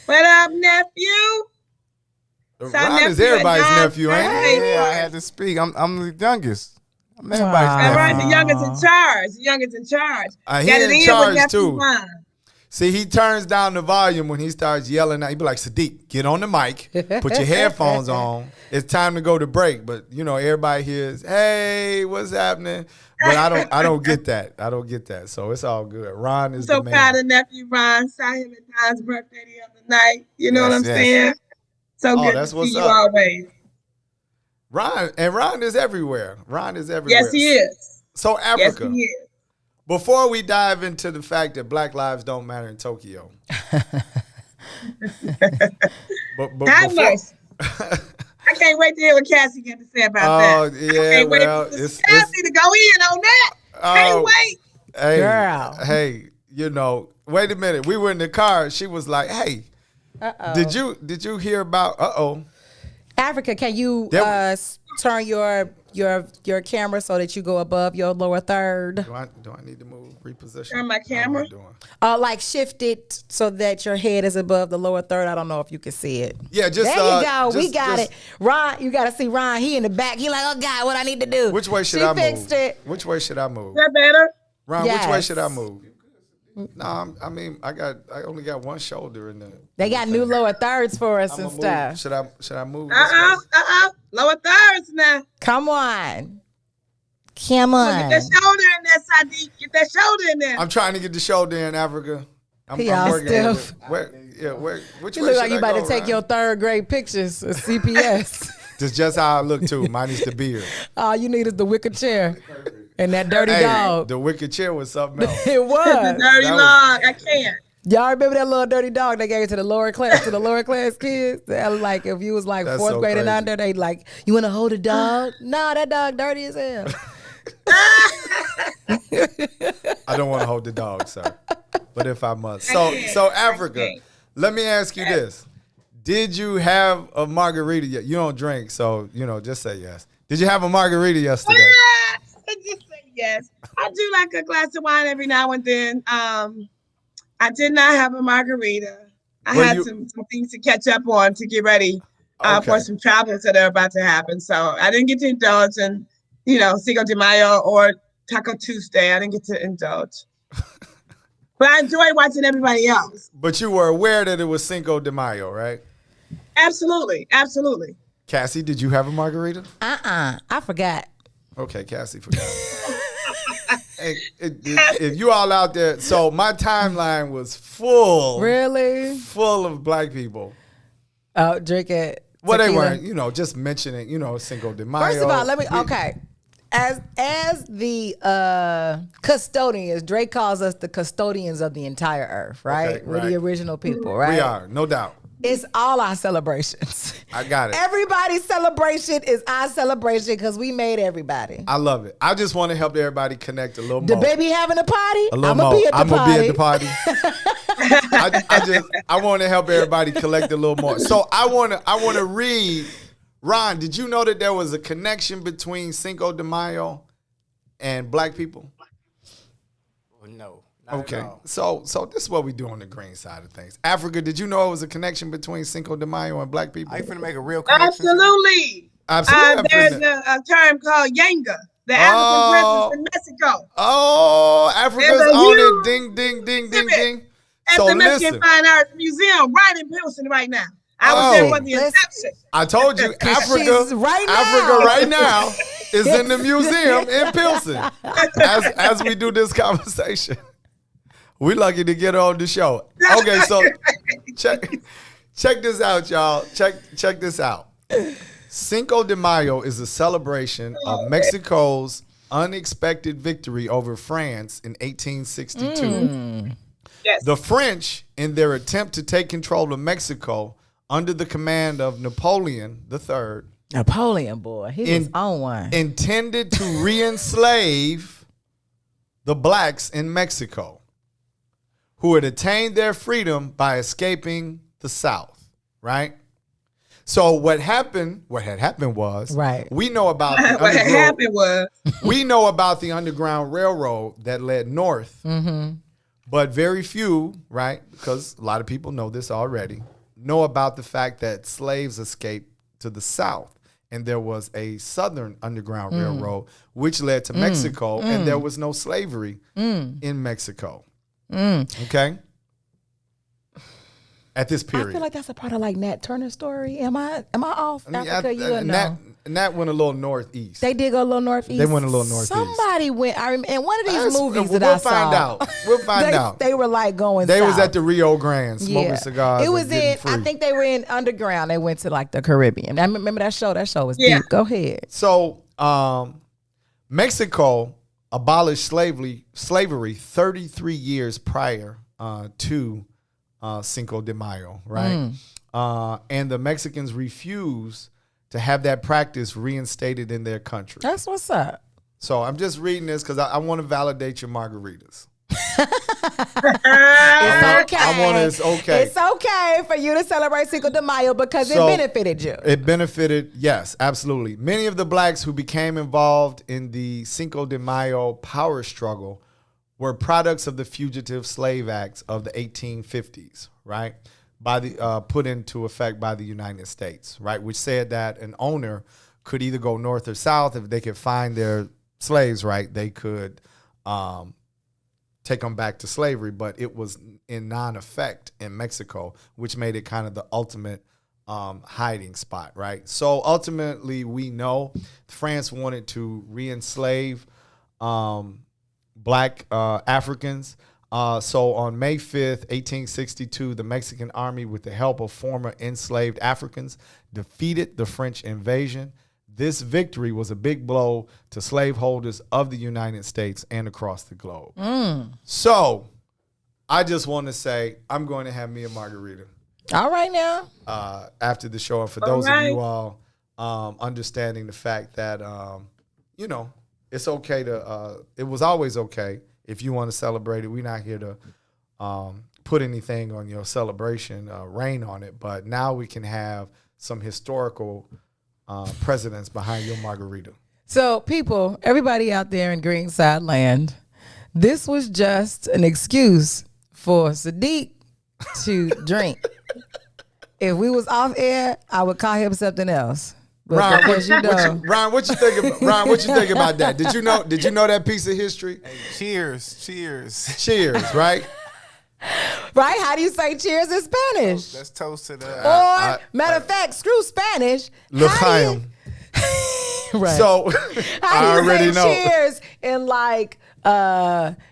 What up, nephew? Ron is everybody's nephew, ain't he? Yeah, I had to speak. I'm the youngest. I'm everybody's All nephew. right, the youngest in charge. The youngest in charge. He Got it in in charge with nephew too. Ron. See, he turns down the volume when he starts yelling out. He be like, Sadeek, get on the mic, put your headphones on. It's time to go to break. But you know, everybody hears, hey, what's happening? But I don't get that. I don't get that. So it's all good. Ron is So the man. proud of nephew Ron. Saw him at Don's birthday the other night. You know Yes, what I'm yes. saying? So good that's to what's see you up. always. Ron is everywhere. Ron is everywhere. Yes, he is. So Yes, Africa, he is. before we dive into the fact that Black lives don't matter in Tokyo, but Have before, mercy. I can't wait to hear what Cassie got to say about that. yeah, I can't wait well, for it's Cassie to go in on that. Can't wait. Hey, Girl. hey, you know, wait a minute. We were in the car. She was like, "Hey, did you hear about? Africa, can you There- turn your camera so that you go above your lower third? Do I need to move reposition? Turn my How am I camera. doing? Like shift it so that your head is above the lower third. I don't know if you can see it. Yeah, just There you go. We just- got just- it. Ron, you got to see Ron. He in the back. He like, oh God, what I need to do? Which way should she I move? fixed it. Which way should I move? Is that better? Ron, which way Yes. should I move? No, I mean, I only got one shoulder in the. They got new lower thirds for us and I'ma stuff. move. Should I move? This way? Lower thirds now. Come on. Come Get that on. shoulder in there, Sadeek. Get that shoulder in there. I'm trying to get the shoulder in Africa. I'm He all working on stiff. it. Which You way look should like you I about go, to take Ron? your third grade pictures of CPS. That's just how I look too. Minus the beard. All you need is the wicker chair and that dirty Hey, dog. the wicked chair was something else. It The was. dirty That was- log. I can't. Y'all remember that little dirty dog they gave to the lower class kids? That was like if you was like That's fourth so grade and crazy. under, they like, you want to hold a dog? Nah, that dog dirty as hell. I don't want to hold the dog, sir. But if I must. So Africa, let me ask you this. Did you have a margarita yet? You don't drink, so, just say yes. Did you have a margarita yesterday? Just say yes. I do like a glass of wine every now and then. I did not have a margarita. I Well, had you- some things to catch up on to get ready Okay. for some travels that are about to happen. So I didn't get to indulge in, Cinco de Mayo or Taco Tuesday. I didn't get to indulge. But I enjoy watching everybody else. But you were aware that it was Cinco de Mayo, right? Absolutely. Absolutely. Cassie, did you have a margarita? I forgot. Okay, Cassie forgot. Hey, if you all out there, so my timeline was full Really? full of black people. Oh, drink it. Well, they tequila. weren't, just mentioning, Cinco de Mayo. First of all, okay. As the custodians, Drake calls us the custodians of the entire earth, right? Okay, We're right. the original people, right? We are, no doubt. It's all our celebrations. I got it. Everybody's celebration is our celebration because we made everybody. I love it. I just want to help everybody connect a little The more. baby having a party? A little I'm going more. to be at the I'm party. gonna be at the party. I want to help everybody collect a little more. So I want to read Ron, did you know that there was a connection between Cinco de Mayo and black people? No. Not Okay. at all. So this is what we do on the green side of things. Africa, did you know it was a connection between Cinco de Mayo and black people? Are you finna make a real connection? Absolutely. Absolutely. There's a term called Yanga, the African presence in Mexico. Oh, Africa's There's a on it. huge Ding, ding, ding, ding, exhibit ding. At So the Mexican listen, Fine Arts Museum right in Pilsen right now. I was there for the inception. I told you, Africa She's right now. Africa right now is in the museum in Pilsen as we do this conversation. We lucky to get her on the show. Okay, so check this out, y'all. Check this out. Cinco de Mayo is a celebration of Mexico's unexpected victory over France in 1862. Yes. The French, in their attempt to take control of Mexico under the command of Napoleon III, Napoleon, boy, he was on one. intended to re-enslave the blacks in Mexico, who had attained their freedom by escaping the South, right? So what had happened was, Right. we know about the What had underground, happened was we know about the Underground Railroad that led north, but very few, right, because a lot of people know this already, know about the fact that slaves escaped to the South. And there was a Southern Underground Railroad, which led to Mexico, and there was no slavery in Mexico. Okay? At this period. I feel like that's a part of like Nat Turner's story. Am I off? I mean, Africa, you know. and that went a little northeast. They did go a little northeast. They went a little northeast. Somebody went. I remember in one of these That's- movies we'll that I find saw. out. We'll find out. They were like going. They south. was at the Rio Grande smoking cigars. It was and getting in. free. I think they were in underground. They went to like the Caribbean. I remember that show. That show was Yeah. deep. Go ahead. So, Mexico abolished slavery 33 years prior to Cinco de Mayo, right? And the Mexicans refused to have that practice reinstated in their country. That's what's up. So I'm just reading this because I want to validate your margaritas. It's okay. It's okay. It's okay for you to celebrate Cinco de Mayo because So, it benefited you. It benefited, yes, absolutely. Many of the blacks who became involved in the Cinco de Mayo power struggle were products of the Fugitive Slave Acts of the 1850s, right? By the put into effect by the United States, right? Which said that an owner could either go north or south. If they could find their slaves, right, they could take them back to slavery, but it was in non-effect in Mexico, which made it kind of the ultimate hiding spot, right? So ultimately, we know France wanted to re-enslave black Africans. So on May 5th, 1862, the Mexican army, with the help of former enslaved Africans, defeated the French invasion. This victory was a big blow to slaveholders of the United States and across the globe. So I just want to say I'm going to have me a margarita All right now. after the show. And for those of you all understanding the fact that, you know, it's okay to, it was always okay if you want to celebrate it. We're not here to put anything on your celebration, rain on it. But now we can have some historical precedents behind your margarita. So, people, everybody out there in Greenside land, this was just an excuse for Sadeek to drink. If we was off air, I would call him something else. But Ron, because Ron, what you think about Ron? What you think about that? Did you know that piece of history? Cheers. Cheers, right? right? How do you say cheers in Spanish? Let's toast to the. Or matter of fact, screw Spanish. L'chaim. Right. So How do I you already say know cheers in like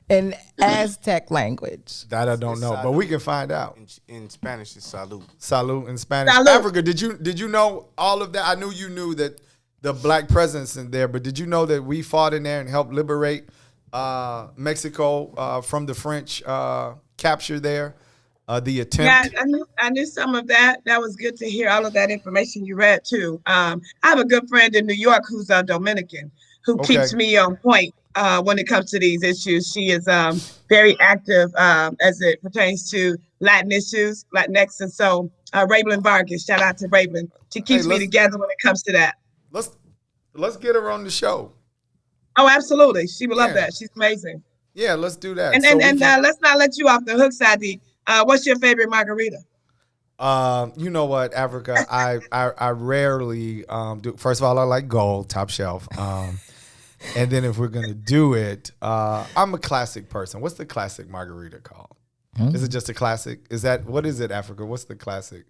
in Aztec language? that. I don't know, but we can find out. In Spanish, it's salud. Salute in Spanish. Salute. Africa, did you know all of that? I knew you knew that the black presence in there, but did you know that we fought in there and helped liberate Mexico from the French capture there? The attempt. Yeah, I knew some of that. That was good to hear all of that information you read too. I have a good friend in New York who's a Dominican who keeps me on point when it comes to these issues. She is very active as it pertains to Latin issues, Latinx. And so Rayblen Vargas, shout out to Rayblen. She keeps me together when it comes to that. Let's get her on the show. Oh, absolutely. She would love that. She's amazing. Yeah, let's do that. And let's not let you off the hook, Sadeek. What's your favorite margarita? You know what, Africa? I rarely do. First of all, I like gold, top shelf. And then if we're gonna do it, I'm a classic person. What's the classic margarita called? Is it just a classic? What is it, Africa? What's the classic?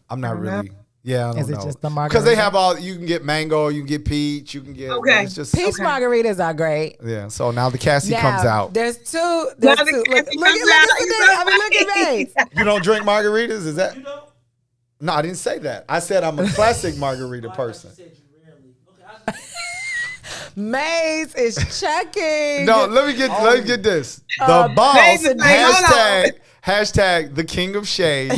I'm not really. Yeah, I don't know. Is it just the margarita? Because they have all. You can get mango, you can get peach, you can get. Okay. It's just, Peach margaritas are great. yeah. So now the Cassie comes out. There's two. Now There's the two. Cassie Look comes at out. Sadeek. Look at me. You don't drink margaritas? Is that? No, I didn't say that. I said I'm a classic margarita person. Maze is checking. No, let me get this. The boss Maze is like, hashtag the king of shade.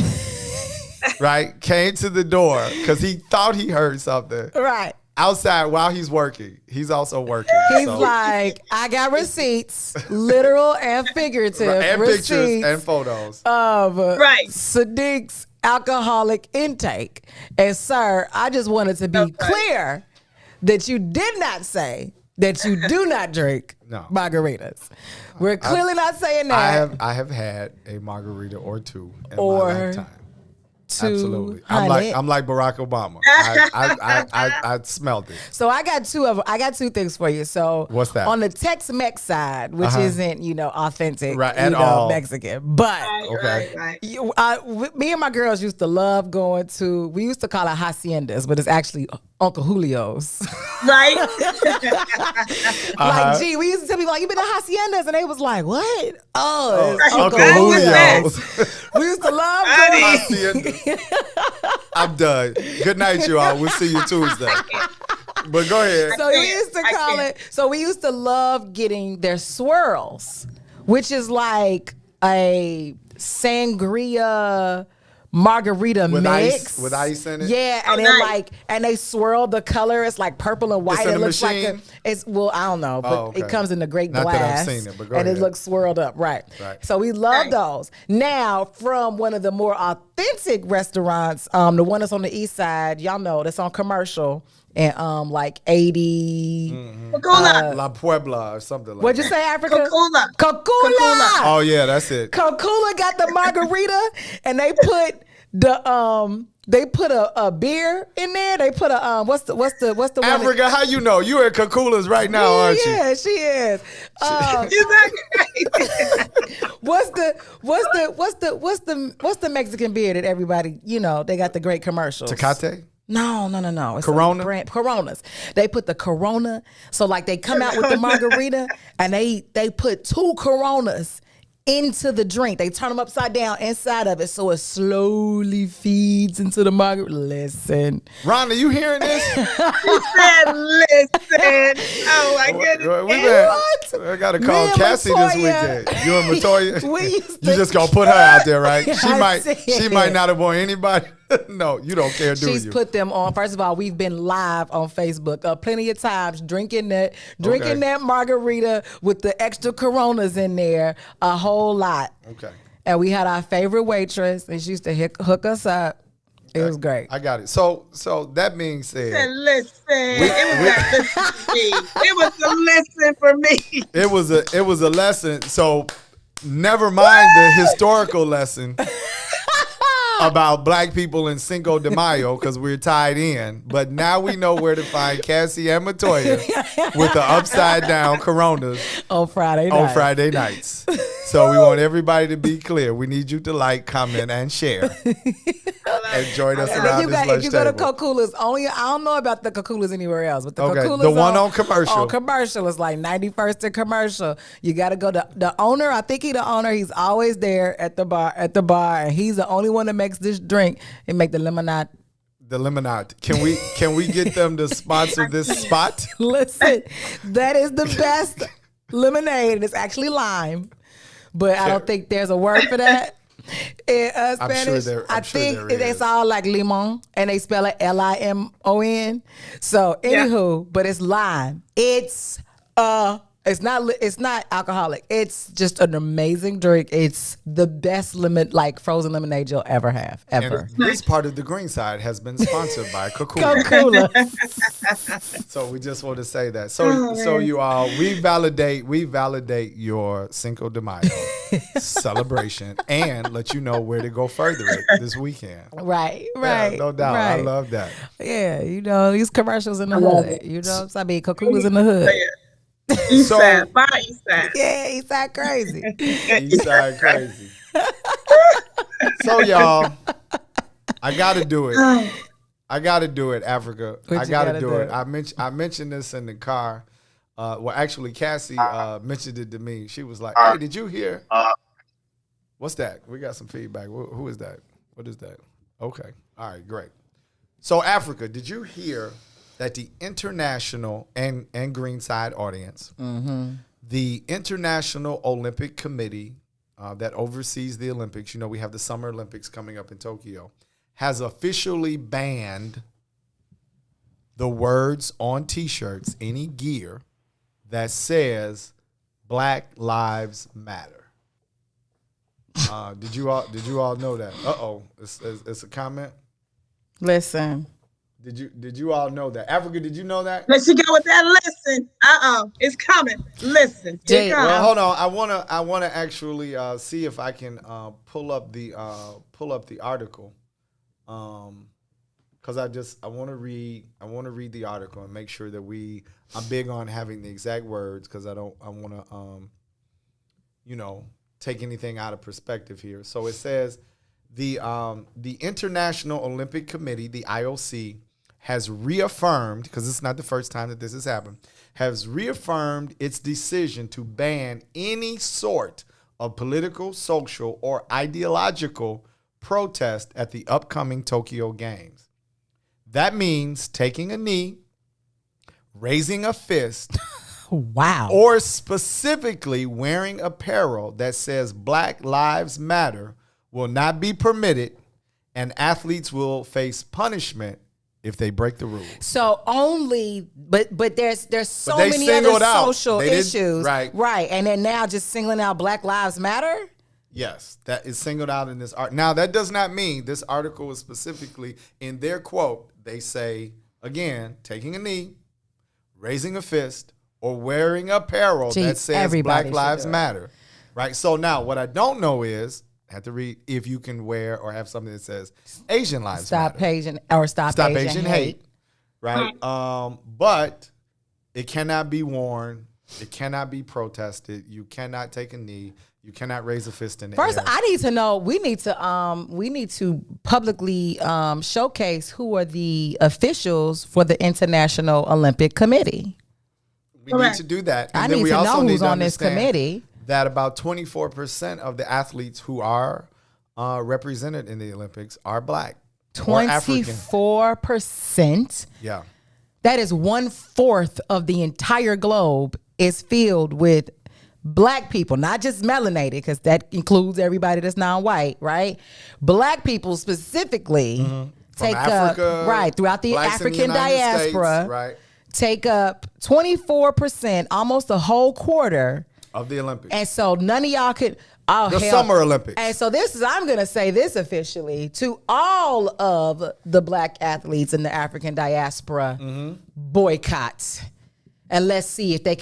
Right, came to the door because he thought he heard something. Right. Outside while he's working. He's also working. He's like, I got receipts, literal and figurative, and receipts pictures and photos of Right. Sadeek's alcoholic intake. And sir, I just wanted to be clear that you did not say that you do not drink margaritas. We're clearly not saying that. I have had a margarita or two in my Or lifetime. two. Absolutely. Honey. I'm like Barack Obama. I smelled it. So I got two things for you. So What's that? On the Tex-Mex side, which isn't authentic, Right, at all. Mexican, but Okay. Right. me and my girls used to love going to. We used to call it haciendas, but it's actually Uncle Julio's. Right. Like, gee, we used to tell people like, "You been to haciendas," and they was like, "What?" Oh, it's Uncle Julio's. Julio's. We used to love going. I'm done. Good night, you all. We'll see you Tuesday. But go ahead. So we used to call it. So we used to love getting their swirls, which is like a sangria margarita With mix with ice in it? Yeah, and then and they swirl the color. It's like purple and white. It's in It the looks machine? like it's I don't know, but okay. it comes in a great Not glass. that I've seen it, but go and ahead. it looks swirled up, right? Right. So we love those. Now, from one of the more authentic restaurants, the one that's on the east side, y'all know that's on Commercial. And like 80 Coca-Cola. La Puebla or something like What'd you that. say, Africa? Coca-Cola. Coca-Cola. Oh yeah, that's it. Coca-Cola got the margarita, and they put a beer in there. They put a what's the one? Africa, how you know? You at Coca-Cola's right now, aren't you? Yeah, she is. What's the Mexican beer that everybody they got the great commercials? Tecate? No. It's Corona? Coronas. They put the Corona. So like they come out with the margarita and they put 2 Coronas into the drink. They turn them upside down inside of it so it slowly feeds into the margarita. Listen. Ron, are you hearing this? She said, listen. Oh my goodness. I got to call Cassie this weekend. You and Matoya? We used You to- just going to put her out there, right? She I might did. not have won anybody. No, you don't care, do She's you? put them on. First of all, we've been live on Facebook plenty of times drinking that margarita with the extra Coronas in there a whole lot. Okay. And we had our favorite waitress, and she used to hook us up. It was great. I got it. So that being said, Listen. It was a lesson for me. it was a lesson. So never mind the historical lesson about black people in Cinco de Mayo because we're tied in. But now we know where to find Cassie and Matoya with the upside down Coronas on Friday nights. So we want everybody to be clear. We need you to like, comment, and share. And join us around this lunch if you go to table. Coca-Cola's, I don't know about the Coca-Cola's anywhere else, but the Okay, Coca-Cola's the one on Commercial. On Commercial is like 91st and Commercial. You got to go to the owner. I think he's the owner. He's always there at the bar, and he's the only one that makes this drink and make the lemonade. The lemonade. Can we get them to sponsor this spot? Listen, that is the best lemonade. It's actually lime, but I don't think there's a word for that. In Spanish, I think it's all like limon, and they spell it Limon. So, anywho, but it's lime. It's It's not alcoholic. It's just an amazing drink. It's the best frozen lemonade you'll ever have, ever. And this part of the green side has been sponsored by Coca-Cola. So we just want to say that. So you all, we validate your Cinco de Mayo celebration and let you know where to go further it this weekend. Right. Yeah, no doubt. Right. I love that. Yeah, these commercials in the hood. You know what I'm saying? I mean, Coca-Cola's in the hood. East side. East side. Yeah, East side crazy. East side crazy. So y'all, I gotta do it. Africa. I gotta do it. I mentioned this in the car. Well, actually, Cassie mentioned it to me. She was like, "Hey, did you hear? What's that? We got some feedback. Who is that? What is that? Okay. All right, great. So, Africa, did you hear that the international and Greenside audience, the International Olympic Committee that oversees the Olympics, we have the Summer Olympics coming up in Tokyo, has officially banned the words on T-shirts, any gear that says Black Lives Matter. Did you all know that? It's a comment. Listen. Did you all know that? Africa, did you know that? Let you go with that. Listen. It's coming. Listen. Well, hold on. I wanna actually see if I can pull up the article. Because I want to read the article and make sure that I'm big on having the exact words because I want to take anything out of perspective here. So it says the International Olympic Committee, the IOC, has reaffirmed, because it's not the first time that this has happened, has reaffirmed its decision to ban any sort of political, social, or ideological protest at the upcoming Tokyo Games. That means taking a knee, raising a fist, wow, or specifically wearing apparel that says Black Lives Matter will not be permitted, and athletes will face punishment if they break the rules. So but there's so many other social issues, right? And then now just singling out Black Lives Matter. Yes, that is singled out in this art. Now, that does not mean this article is specifically in their quote. They say, again, taking a knee, raising a fist, or wearing apparel that says Black Lives Matter. Right? So now what I don't know is, I have to read if you can wear or have something that says Asian Lives Matter. Stop Asian hate. Right? But it cannot be worn. It cannot be protested. You cannot take a knee. You cannot raise a fist in the air. First, I need to know. We need to publicly showcase who are the officials for the International Olympic Committee. We need to do that. And I then need we to also know need who's to on this understand committee. That about 24% of the athletes who are represented in the Olympics are Black. 24%. Yeah. That is 1/4 of the entire globe is filled with Black people, not just melanated, because that includes everybody that's non-white, right? Black people specifically take Africa, up, throughout the African diaspora, right, take up 24%, almost a whole quarter of the Olympics. And so none of y'all could. The Summer Olympics. And so I'm going to say this officially to all of the Black athletes in the African diaspora, boycott. And let's see if they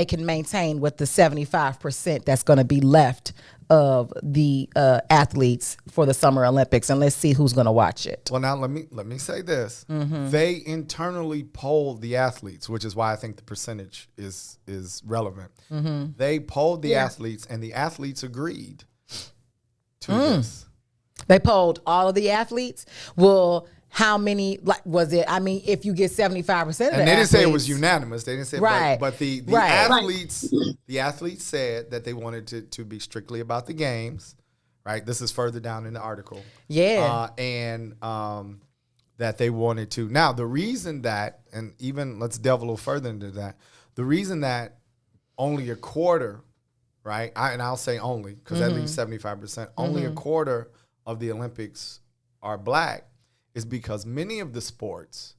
can maintain with the 75% that's going to be left of the athletes for the Summer Olympics, and let's see who's going to watch it. Well, now let me say this: they internally polled the athletes, which is why I think the percentage is relevant. They polled the athletes, and the athletes agreed to this. They polled all of the athletes. Well, how many, was it? I mean, if you get 75% of the athletes. And they didn't say it was unanimous. They didn't say, but the athletes said that they wanted to be strictly about the games, right? This is further down in the article. Yeah. And that they wanted to. Now, the reason that, and even let's delve a little further into that, the reason that only a quarter, right? I'll say only, because that leaves 75%, only a quarter of the Olympics are Black, is because many of the sports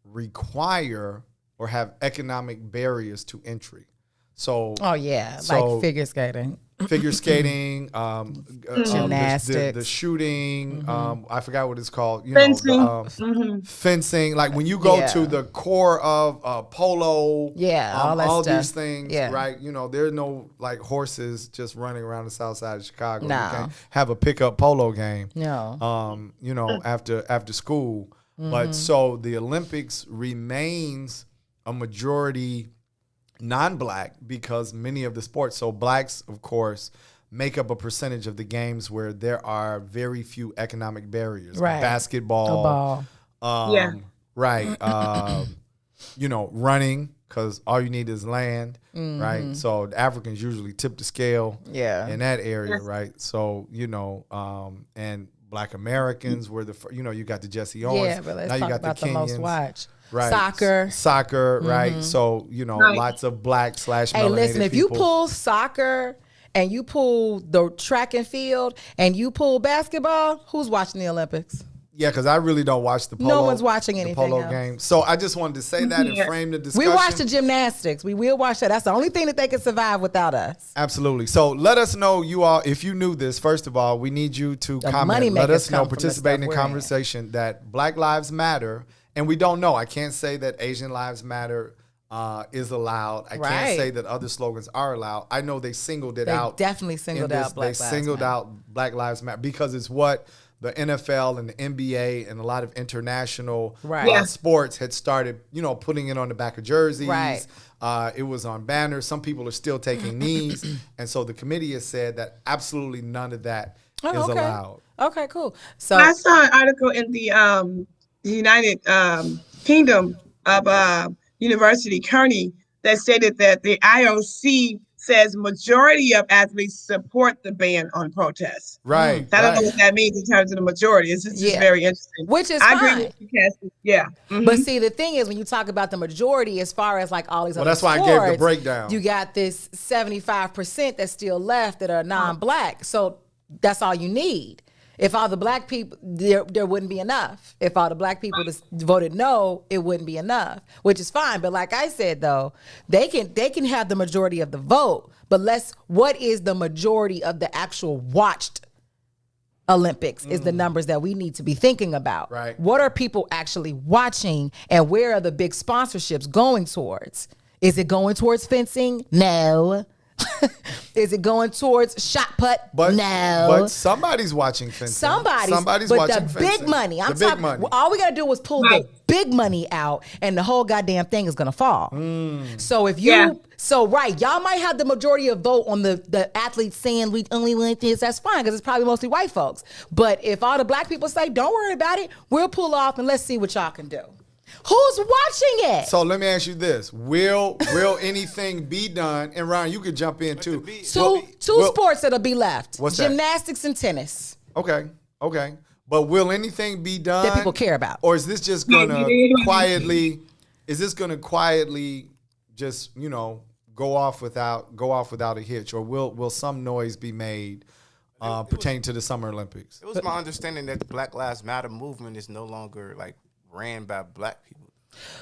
require or have economic barriers to entry. So Oh yeah, So- like figure skating. figure skating, Gymnastics. the shooting. I forgot what it's called. You Fencing. know, the, fencing. Like when you go Yeah. to the core of polo. Yeah, all that all stuff. these things. Yeah. Right. You know, there's no like horses just running around the south side of Chicago. No. You can't have a pickup polo game. No. You know, after school. But so the Olympics remains a majority non-black because many of the sports, so blacks, of course, make up a percentage of the games where there are very few economic barriers. Right. Basketball. Ball. Right. You know, running, because all you need is land, right? So the Africans usually tip the scale Yeah. in that area, right? So, you know, and Black Americans were you know, you got the Jesse Owens. Yeah, but let's now you talk got about the most Kenyans. watched. Right. Soccer. Right? So, you know, Right. lots of black / melanated Hey, listen, if you people. pull soccer and you pull the track and field and you pull basketball, who's watching the Olympics? Yeah, because I really don't watch the polo. No one's watching the anything polo else. game. So I just wanted to say that and frame the discussion. We watch the gymnastics. We will watch that. That's the only thing that they can survive without us. Absolutely. So let us know, you all, if you knew this. First of all, we need you to The comment. Let moneymakers us know, come from the participate in stuff the we're in. conversation that Black Lives Matter, and we don't know. I can't say that Asian Lives Matter is allowed. I Right. can't say that other slogans are allowed. I know they singled it They out. definitely singled in this. out Black Lives They singled Matter. out Black Lives Matter because it's what the NFL and the NBA and a lot of international Right. Yeah. sports had started, you know, putting it on the back of jerseys. Right. It was on banners. Some people are still taking knees. And so the committee has said that absolutely none of that is Oh, okay. allowed. Okay, cool. So I saw an article in the United Kingdom of University Kearney that stated that the IOC says majority of athletes support the ban on protests. Right. I don't know right. what that means in terms of the majority. It's just Yeah. very interesting. Which is I fine. agree with you, Cassie. Yeah. Mhm. But see, the thing is, when you talk about the majority, as far as like all these Well, other that's why I sports, gave the breakdown. You got this 75% that's still left that are non-black. So that's all you need. If all the black people, there wouldn't be enough. If all the black people just voted no, it wouldn't be enough, which is fine. But like I said, though, they can have the majority of the vote. But what is the majority of the actual watched Olympics is the numbers that we need to be thinking about. Right. What are people actually watching, and where are the big sponsorships going towards? Is it going towards fencing? No. Is it going towards shot put? But, No. but somebody's watching fencing. Somebody's but watching the fencing. big money. I'm the big talking. money. All we gotta do is pull Right. the big money out, and the whole goddamn thing is gonna fall. So if Yeah. y'all might have the majority of vote on the athletes saying we only want this. That's fine because it's probably mostly white folks. But if all the black people say don't worry about it, we'll pull off and let's see what y'all can do. Who's watching it? So let me ask you this: Will anything be done? And Ryan, you could jump in too. two sports that'll be left: What's that? gymnastics and tennis. Okay. But will anything be done That people care about. or is this just gonna quietly? Is this gonna quietly just go off without a hitch, or will some noise be made pertaining to the Summer Olympics? It was my understanding that the Black Lives Matter movement is no longer like ran by black people.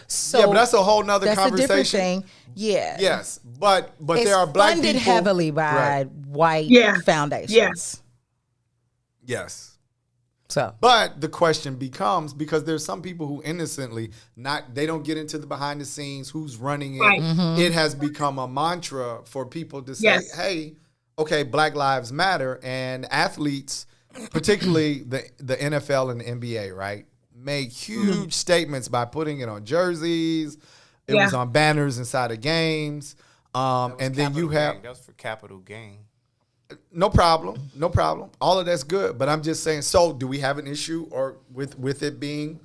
So Yeah, but that's a whole nother that's conversation. a different thing. Yeah. Yes, but It's there are black funded people heavily by Right. white Yeah. foundations. Yes. Yes. So But the question becomes, because there's some people who innocently they don't get into the behind the scenes, who's running it. Right. It has become a mantra for people to say, Yes. hey, okay, Black Lives Matter, and athletes, particularly the NFL and the NBA, right, made huge statements by putting it on jerseys. It was on banners inside of games. And then you have that was for capital gain. no problem. All of that's good, but I'm just saying. So, do we have an issue or with it being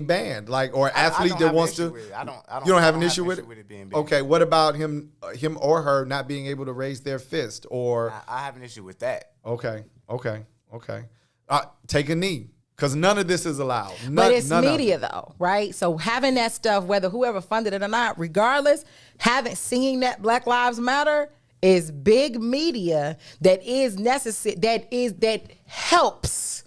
banned, like, or athlete that wants to? I don't. You don't have an issue with it. It being banned. Okay, what about him or her not being able to raise their fist, or I have an issue with that. okay, take a knee, because none of this is allowed. but it's none of media it. though, right? So having that stuff, whether whoever funded it or not, regardless, seeing that Black Lives Matter is big media that is necessary, that helps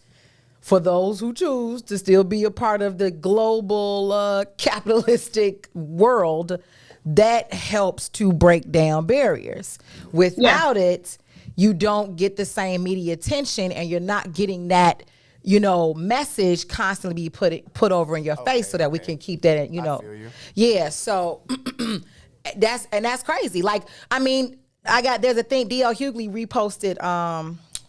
for those who choose to still be a part of the global capitalistic world. that helps to break down barriers. Without it, you don't get the same media attention, and you're not getting that, message constantly be put over in your face, so that we can keep that, I feel you. Yeah. So that's crazy. Like, I mean, there's a thing, D.L. Hughley reposted,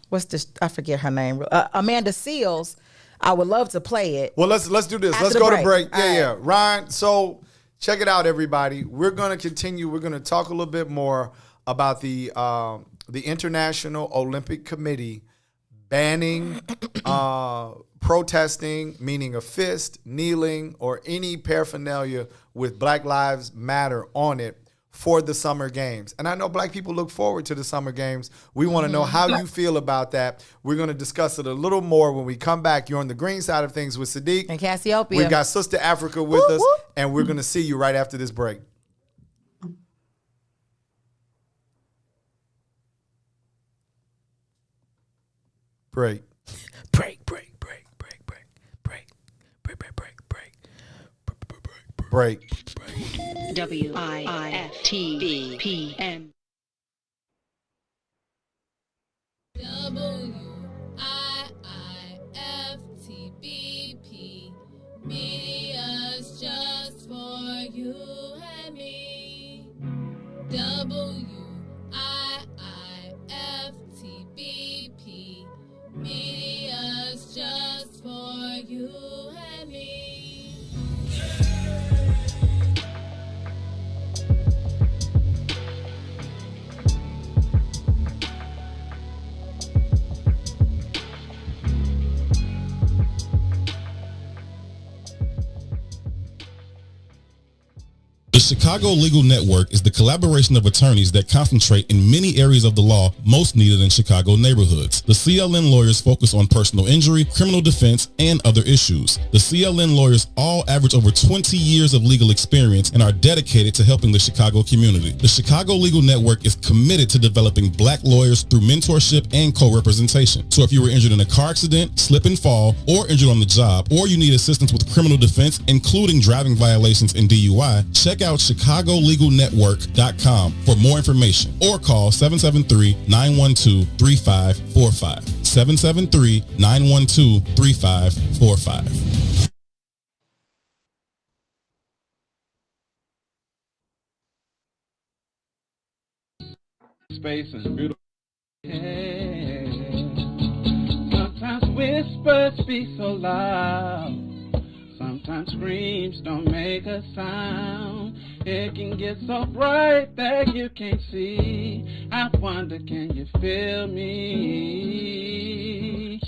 what's this? I forget her name. Amanda Seals. I would love to play it. Well, let's do this. After Let's the go break. to break. All Yeah. Ryan, so check it out, everybody. We're going to continue. We're going to talk a little bit more about the International Olympic Committee banning protesting, meaning a fist, kneeling, or any paraphernalia with Black Lives Matter on it for the Summer Games. And I know Black people look forward to the Summer Games. We want to know how you feel about that. We're going to discuss it a little more when we come back. You're on the green side of things with Sadeek And Cassiopeia. We've got Sister Africa with us, and we're going to see you right after this break. Break. Break. Break. WIFTBPN. WIIFTBP. Media's just for you and me. WIIFTBP. Media's just for you and me. The Chicago Legal Network is the collaboration of attorneys that concentrate in many areas of the law most needed in Chicago neighborhoods. The CLN lawyers focus on personal injury, criminal defense, and other issues. The CLN lawyers all average over 20 years of legal experience and are dedicated to helping the Chicago community. The Chicago Legal Network is committed to developing Black lawyers through mentorship and co-representation. So if you were injured in a car accident, slip and fall, or injured on the job, or you need assistance with criminal defense, including driving violations and DUI, check out ChicagoLegalNetwork.com for more information, or call 773-912-3545. 773-912-3545. Space is beautiful. Sometimes whispers speak so loud. Sometimes screams don't make a sound. It can get so bright that you can't see. I wonder, can you feel me?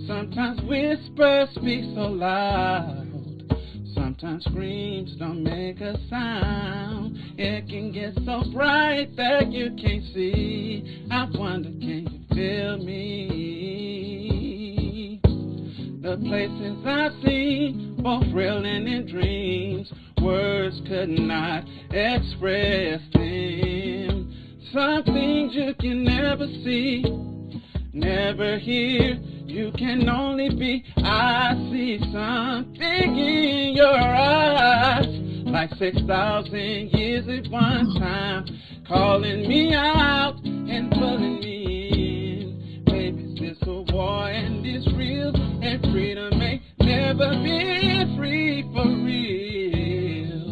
Sometimes whispers speak so loud. Sometimes screams don't make a sound. It can get so bright that you can't see. I wonder, can you feel me? The places I've seen, both real and in dreams, words could not express them. Some things you can never see, never hear, you can only be. I see something in your eyes, like 6,000 years at one time, calling me out and pulling me in. Baby, is this a war and it's real, and freedom ain't never been free for real.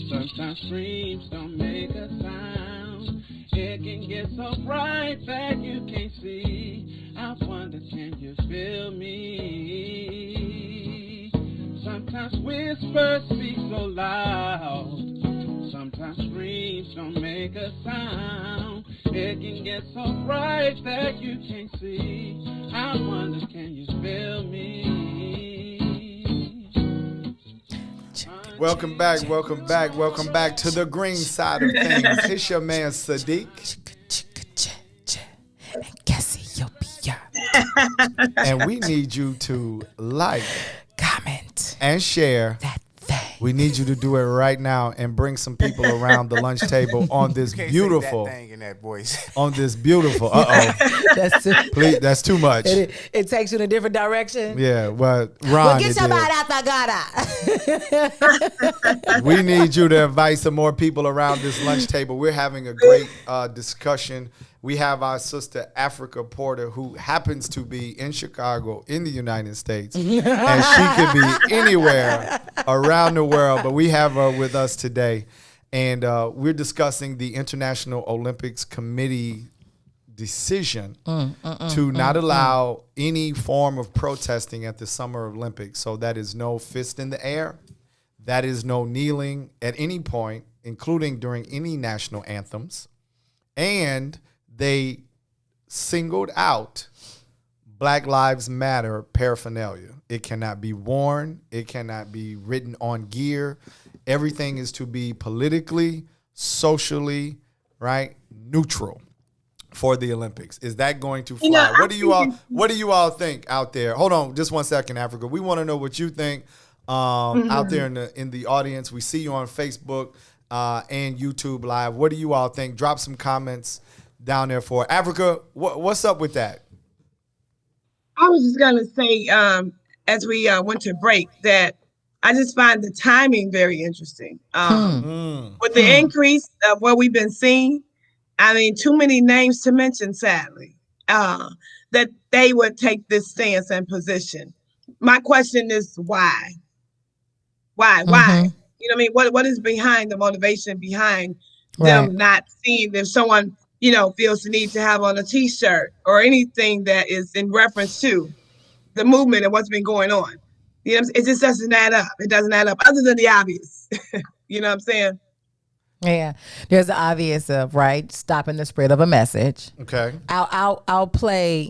Sometimes dreams don't make a sound. It can get so bright that you can't see. I wonder, can you feel me? Sometimes whispers speak so loud. Sometimes screams don't make a sound. It can get so bright that you can't see. I wonder, can you feel me? Welcome back to the green side of things. It's your man Sadeek. And Cassiopeia. And we need you to like, comment, and share that thing. We need you to do it right now and bring some people around the lunch table on this Can't beautiful, say that thing in that voice. on this beautiful. That's too, Please, that's too much. it takes you in a different direction. Yeah, well, Ron, Well, get it your did. body out the gutter. We need you to invite some more people around this lunch table. We're having a great discussion. We have our sister Africa Porter, who happens to be in Chicago in the United States, and she could be anywhere around the world, but we have her with us today, and we're discussing the International Olympics Committee decision to not allow any form of protesting at the Summer Olympics. So that is no fist in the air. That is no kneeling at any point, including during any national anthems. And they singled out Black Lives Matter paraphernalia. It cannot be worn. It cannot be written on gear. Everything is to be politically, socially, right, neutral for the Olympics. Is that going to fly? What do you all think out there? Hold on just one second, Africa. We want to know what you think out there in the audience. We see you on Facebook and YouTube Live. What do you all think? Drop some comments down there for Africa. What's up with that? I was just going to say, as we went to break, that I just find the timing very interesting. With the increase of what we've been seeing, I mean, too many names to mention, sadly, that they would take this stance and position. My question is why? Why? You know what I mean? What is behind the motivation behind them not seeing if someone, you know, feels the need to have on a T-shirt or anything that is in reference to the movement and what's been going on? You know, it just doesn't add up. It doesn't add up, other than the obvious. You know what I'm saying? Yeah, there's the obvious of stopping the spread of a message. Okay, I'll play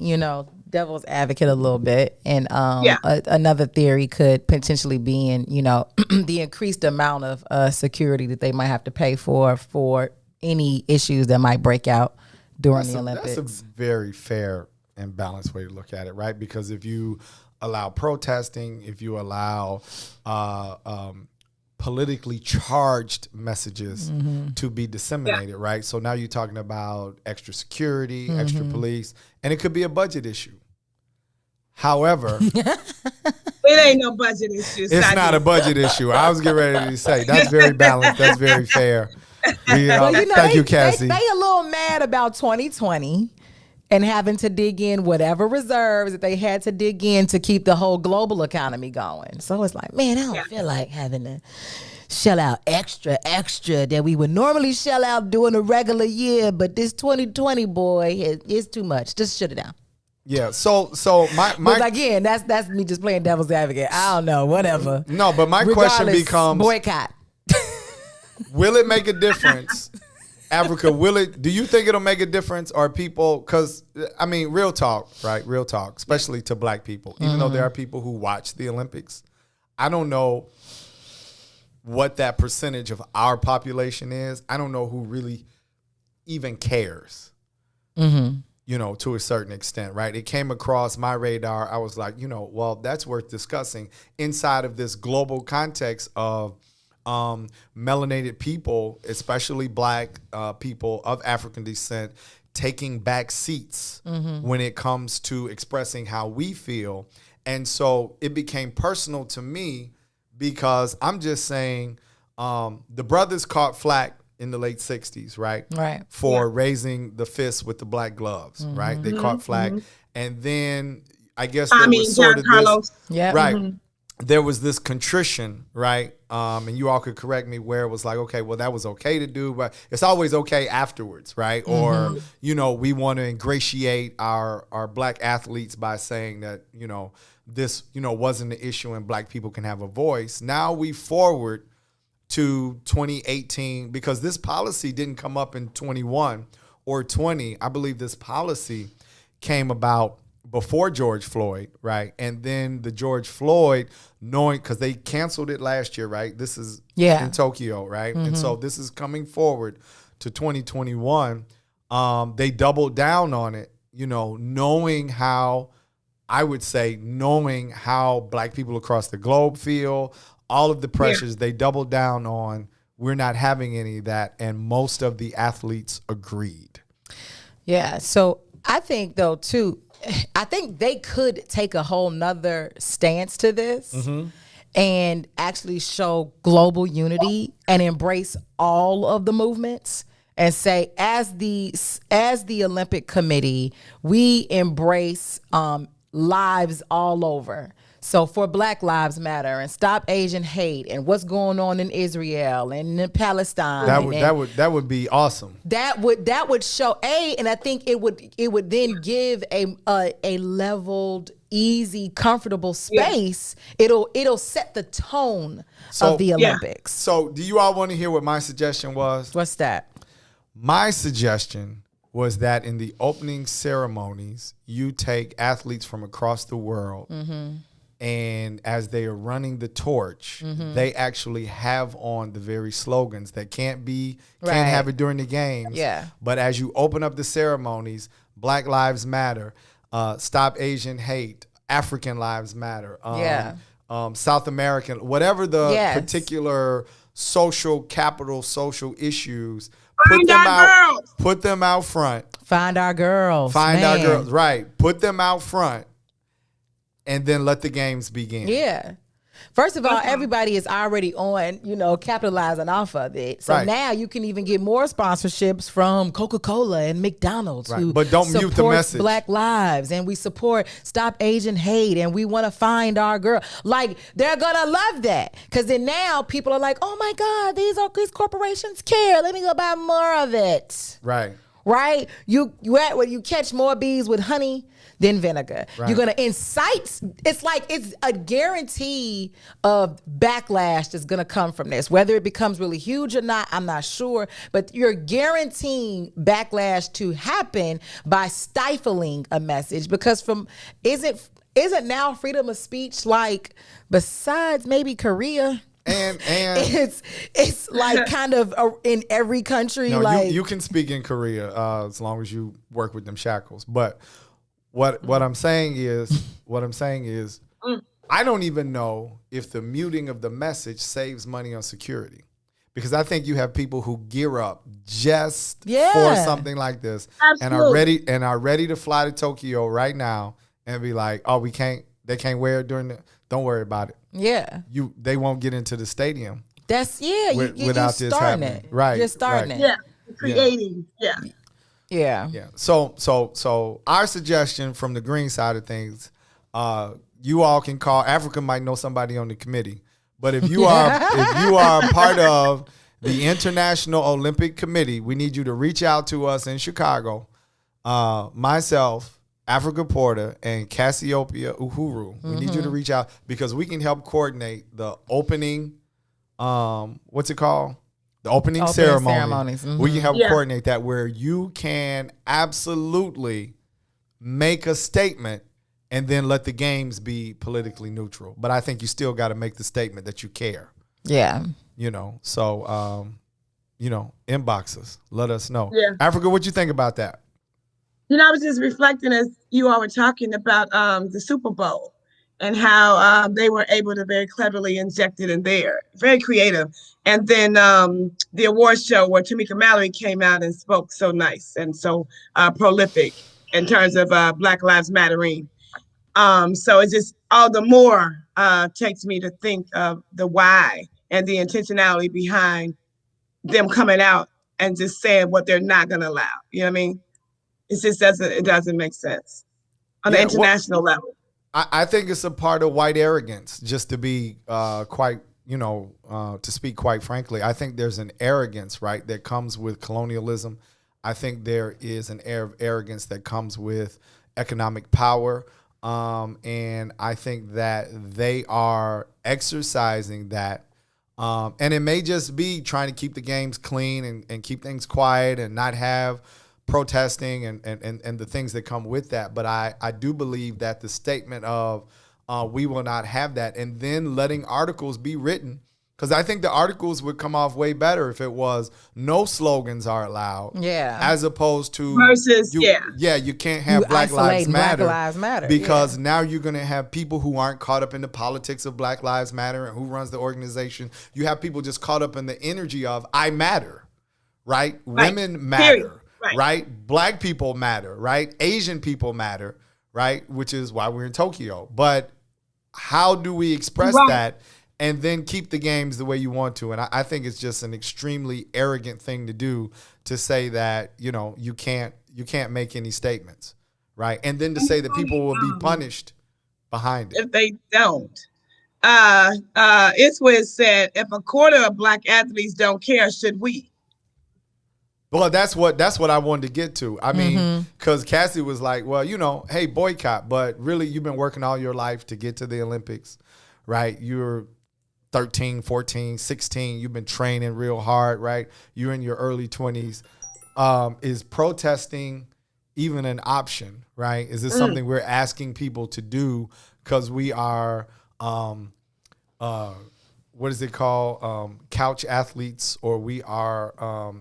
devil's advocate a little bit, and another theory could potentially be in the increased amount of security that they might have to pay for any issues that might break out during the Olympics. That's a very fair and balanced way to look at it, right? Because if you allow protesting, if you allow politically charged messages to be disseminated, right? So now you're talking about extra security, extra police, and it could be a budget issue. However, it ain't no budget issue. It's not a budget issue. I was getting ready to say that's very balanced. That's very fair. Thank you, Cassie. They a little mad about 2020 and having to dig in whatever reserves that they had to dig in to keep the whole global economy going. So it's like, man, I don't feel like having to shell out extra that we would normally shell out during a regular year, but this 2020 boy is too much. Just shut it down. Yeah. So my but again, that's me just playing devil's advocate. I don't know, whatever. No, but my question becomes boycott. Will it make a difference? Africa, do you think it'll make a difference? Or people, because I mean, real talk, right? Real talk, especially to Black people, even though there are people who watch the Olympics. I don't know what that percentage of our population is. I don't know who really even cares, to a certain extent, right? It came across my radar. I was like, well, that's worth discussing inside of this global context of melanated people, especially Black people of African descent, taking back seats when it comes to expressing how we feel. And so it became personal to me because I'm just saying the brothers caught flack in the late 60s, right? Right. For raising the fist with the black gloves, right? They caught flack. And then I guess there was sort of Carlos. this, right? There was this contrition, right? And you all could correct me where it was like, okay, well, that was okay to do, but it's always okay afterwards, right? Or, we want to ingratiate our Black athletes by saying that, this, wasn't an issue and Black people can have a voice. Now we forward to 2018 because this policy didn't come up in 21 or 20. I believe this policy came about before George Floyd, right? And then the George Floyd, knowing, because they canceled it last year, right? This is in Tokyo, right? And so this is coming forward to 2021. They doubled down on it, knowing how Black people across the globe feel, all of the pressures. They doubled down on we're not having any of that, and most of the athletes agreed. Yeah. So I think though too, I think they could take a whole nother stance to this and actually show global unity and embrace all of the movements and say, as the Olympic Committee, we embrace lives all over. So for Black Lives Matter and Stop Asian Hate and what's going on in Israel and in Palestine. That would be awesome. That would show and I think it would then give a leveled, easy, comfortable space. Yeah. It'll set the tone of the Olympics. So do you all want to hear what my suggestion was? What's that? My suggestion was that in the opening ceremonies, you take athletes from across the world. And as they are running the torch, they actually have on the very slogans that can't have it during the games. Yeah. But as you open up the ceremonies, Black Lives Matter, Stop Asian Hate, African Lives Matter, South American, whatever the particular social issues, put them out front. Find our girls. Right. Put them out front. And then let the games begin. Yeah. First of all, everybody is already on, capitalizing off of it. So now you can even get more sponsorships from Coca-Cola and McDonald's. Right. But don't mute the message. Black lives, and we support Stop Asian Hate, and we want to find our girl. Like, they're gonna love that, because then now people are like, oh my God, these corporations care. Let me go buy more of it. Right. Right. You catch more bees with honey than vinegar. Right. You're going to incite. It's like it's a guarantee of backlash that's going to come from this. Whether it becomes really huge or not, I'm not sure. But you're guaranteeing backlash to happen by stifling a message. Because isn't now freedom of speech, like, besides maybe Korea? And it's like kind of in every country. No, like you can speak in Korea as long as you work with them shackles. But what I'm saying is I don't even know if the muting of the message saves money on security, because I think you have people who gear up just for something like this. Absolutely. and are ready to fly to Tokyo right now and be like, oh, they can't wear it don't worry about it. Yeah. They won't get into the stadium. That's without this happening. It. Right. You're starting it. Yeah. Creating. Yeah. So our suggestion from the green side of things, you all can call. Africa might know somebody on the committee, but if you are part of the International Olympic Committee, we need you to reach out to us in Chicago. Myself, Africa Porter, and Cassiopeia Uhuru. We need you to reach out, because we can help coordinate the opening. What's it called? The opening ceremonies. We can help coordinate that, where you can absolutely make a statement and then let the games be politically neutral. But I think you still got to make the statement that you care. Yeah. So, inbox us. Let us know. Yeah. Africa, what you think about that? I was just reflecting as you all were talking about the Super Bowl and how they were able to very cleverly inject it in there. Very creative. And then the awards show where Tamika Mallory came out and spoke so nice and so prolific in terms of Black Lives Mattering. So it just all the more takes me to think of the why and the intentionality behind them coming out and just saying what they're not going to allow. You know what I mean? It doesn't make sense on the international level. I think it's a part of white arrogance, just to be to speak quite frankly. I think there's an arrogance, right, that comes with colonialism. I think there is an air of arrogance that comes with economic power. And I think that they are exercising that. And it may just be trying to keep the games clean and keep things quiet and not have protesting and the things that come with that. But I do believe that the statement of we will not have that, and then letting articles be written Because I think the articles would come off way better if it was no slogans are allowed. Yeah. As opposed to Versus, you can't have You Black Lives isolating Black Matter. Lives Matter, Because now you're going to have people who aren't caught up in the politics of Black Lives Matter and who runs the organization. You have people just caught up in the energy of I matter, right? Women matter, right? Black people matter, right? Asian people matter, right? Which is why we're in Tokyo. But how do we express that and then keep the games the way you want to? And I think it's just an extremely arrogant thing to do, to say that, you know, you can't make any statements, right? And then to say that people will be punished behind it. If they don't. It's where it said, if a quarter of Black athletes don't care, should we? Well, that's what I wanted to get to. I mean, because Cassie was like, well, you know, hey, boycott. But really, you've been working all your life to get to the Olympics, right? You're 13, 14, 16. You've been training real hard, right? You're in your early 20s. Is protesting even an option, right? Is this something we're asking people to do because we are, what is it called? Couch athletes, or we are,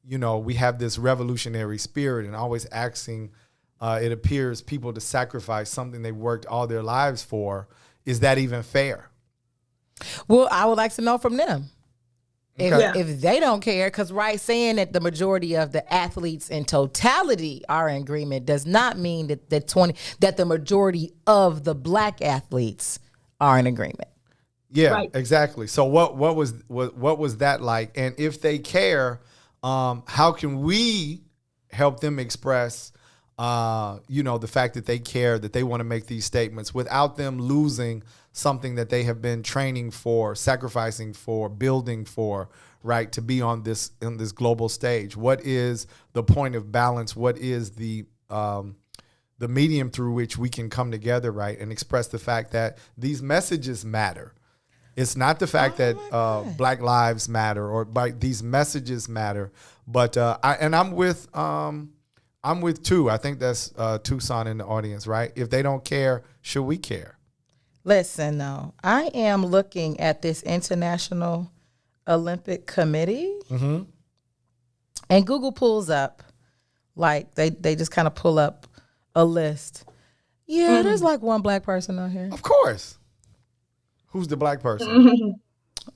you know, we have this revolutionary spirit and always asking, it appears, people to sacrifice something they worked all their lives for. Is that even fair? Well, I would like to know from them. If they don't care, because saying that the majority of the athletes in totality are in agreement does not mean that the majority of the Black athletes are in agreement. Yeah, exactly. So what was that like? And if they care, how can we help them express, you know, the fact that they care, that they want to make these statements without them losing something that they have been training for, sacrificing for, building for, right, to be on this global stage? What is the point of balance? What is the medium through which we can come together, right, and express the fact that these messages matter? It's not the fact that Black lives matter, or these messages matter, but I'm with two. I think that's Tucson in the audience, right? If they don't care, should we care? Listen, though, I am looking at this International Olympic Committee, and Google pulls up, like they just kind of pull up a list. Yeah, there's like one Black person on here. Of course. Who's the Black person?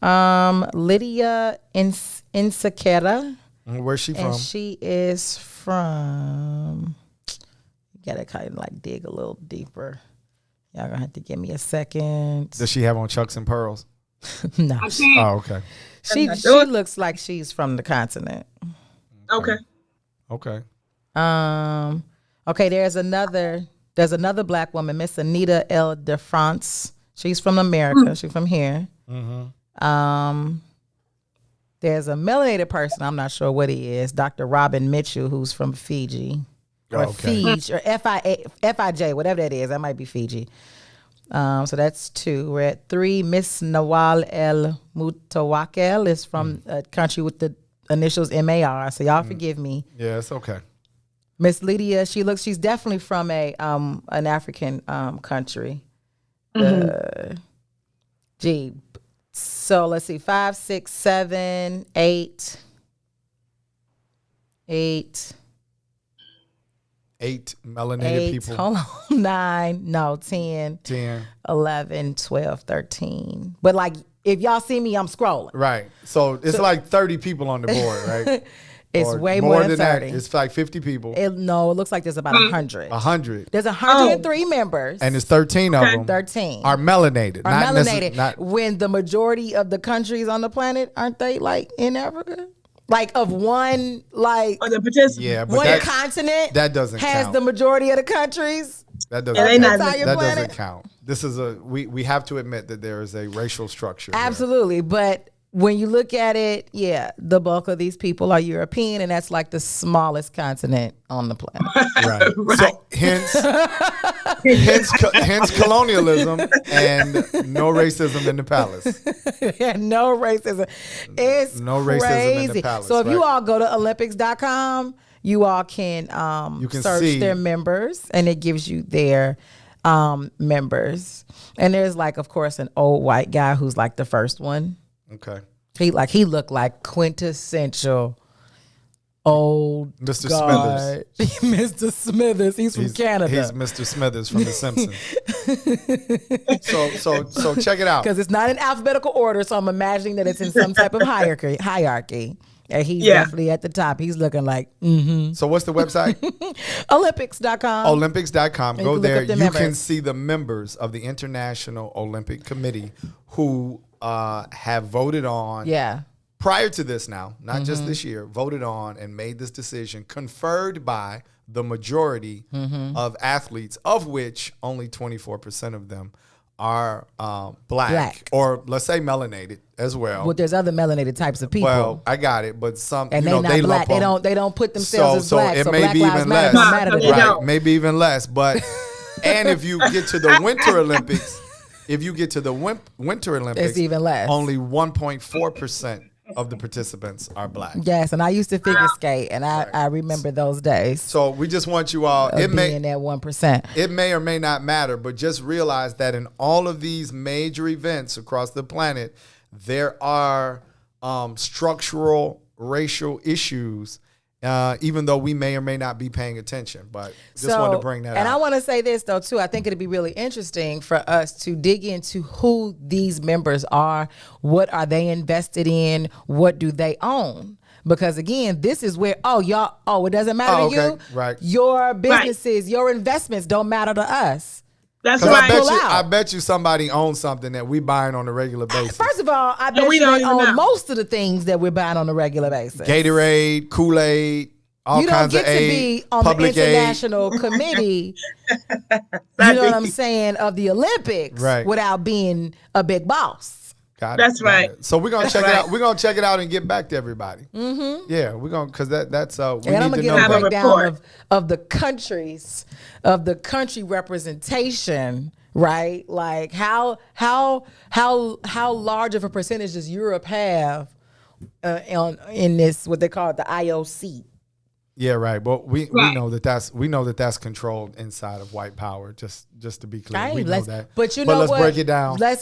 Lydia Insaquera. Where's she from? And she is from. You gotta kind of like dig a little deeper. Y'all gonna have to give me a second. Does she have on Chucks and Pearls? No. Oh, okay. She looks like she's from the continent. Okay. Okay. Okay. There's another Black woman, Miss Anita L. DeFrance. She's from America. She's from here. There's a melanated person. I'm not sure what he is. Dr. Robin Mitchell, who's from Fiji. Or Fiji, or FIJ, whatever that is. That might be Fiji. So that's 2. We're at 3. Miss Nawal El Mutawakel is from a country with the initials MAR. So y'all forgive me. Yeah, it's okay. Miss Lydia, she's definitely from an African country. So let's see, 5, 6, 7, 8. 8 melanated people. Hold on. 9, no, 10, 11, 12, 13. But like, if y'all see me, I'm scrolling. Right. So it's like 30 people on the board, right? It's way more than 30. That. It's like 50 people. It looks like there's about 100. 100. There's 103 members. And it's 13 of them. 13. Are melanated. When the majority of the countries on the planet, aren't they like in Africa? Like of one, like the participants. Yeah, but one continent that doesn't has count. the majority of the countries. That doesn't count. That planet. doesn't count. This is we have to admit that there is a racial structure. Absolutely, but when you look at it, yeah, the bulk of these people are European, and that's like the smallest continent on the planet. Right. So hence colonialism and no racism in the palace. Yeah, no racism. It's no crazy. Racism in the palace. So if you all go to Olympics.com, you all can search their members, and it gives you their members. And there's like, of course, an old white guy who's like the first one. Okay. He looked like quintessential old Mr. guard. Mr. Smithers. He's from Canada. He's Mr. Smithers from The Simpsons. so check it out. Because it's not in alphabetical order, so I'm imagining that it's in some type of hierarchy. And he's definitely at the top. He's looking like, So what's the website? Olympics.com. Olympics.com. Go there. You members. can see the members of the International Olympic Committee who have voted on. Yeah. Prior to this now, not just this year, voted on and made this decision conferred by the majority of athletes, of which only 24% of them are black, or let's say melanated as well. Well, there's other melanated types of people. Well, I got it, but some and they not black. They don't put themselves as black. It So may Black be Lives even Matter less. don't matter to them. Right, maybe even less. But and if you get to the Winter Olympics, it's even less. Only 1.4% of the participants are black. Yes, and I used to figure skate, and I remember those days. So we just want you all. It being that 1%. It may or may not matter, but just realize that in all of these major events across the planet, there are structural racial issues. Even though we may or may not be paying attention, but just wanted to bring that and out. I want to say this though too. I think it'd be really interesting for us to dig into who these members are. What are they invested in? What do they own? Because again, this is where it doesn't matter to you. Right. Your businesses, your investments don't matter to us. That's right. right. I bet you somebody owns something that we buying on a regular basis. First of all, I bet we you don't they even own know. most of the things that we're buying on a regular basis. Gatorade, Kool-Aid, all you kinds don't of get to aid, be on the public aid. international committee, you know what I'm saying, of the Olympics without being a big boss. Got That's it. right. So we're gonna check it out. We're gonna check it out and get back to everybody. Mm-hmm. Yeah, we're gonna because that's we and need I'm to gonna know. get a that. breakdown of the countries, of the country representation, right? Like how large of a percentage does Europe have in this what they call the IOC? Yeah, right. But we know that's controlled inside of white power. Just to be clear, we know that. But you know let's what? break it down. Let's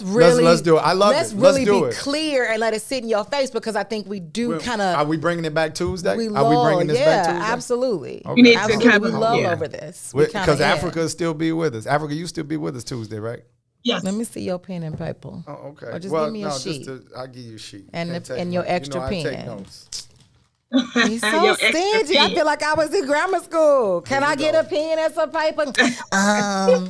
do it. I love it. Let's really be clear and let it sit in your face because I think we do kind of. Are we bringing it back Tuesday? Are we lull, bringing this back Tuesday? Absolutely. Okay. You need Absolutely. to We lull over this. Because Africa still be with us. Africa, you still be with us Tuesday, right? Yes. Let me see your pen and paper. Oh, okay. Or just give me a sheet. I'll give you a sheet. And your extra I take pen. notes. He's so stingy. I feel like I was in grammar school. Can I get a pen and some paper?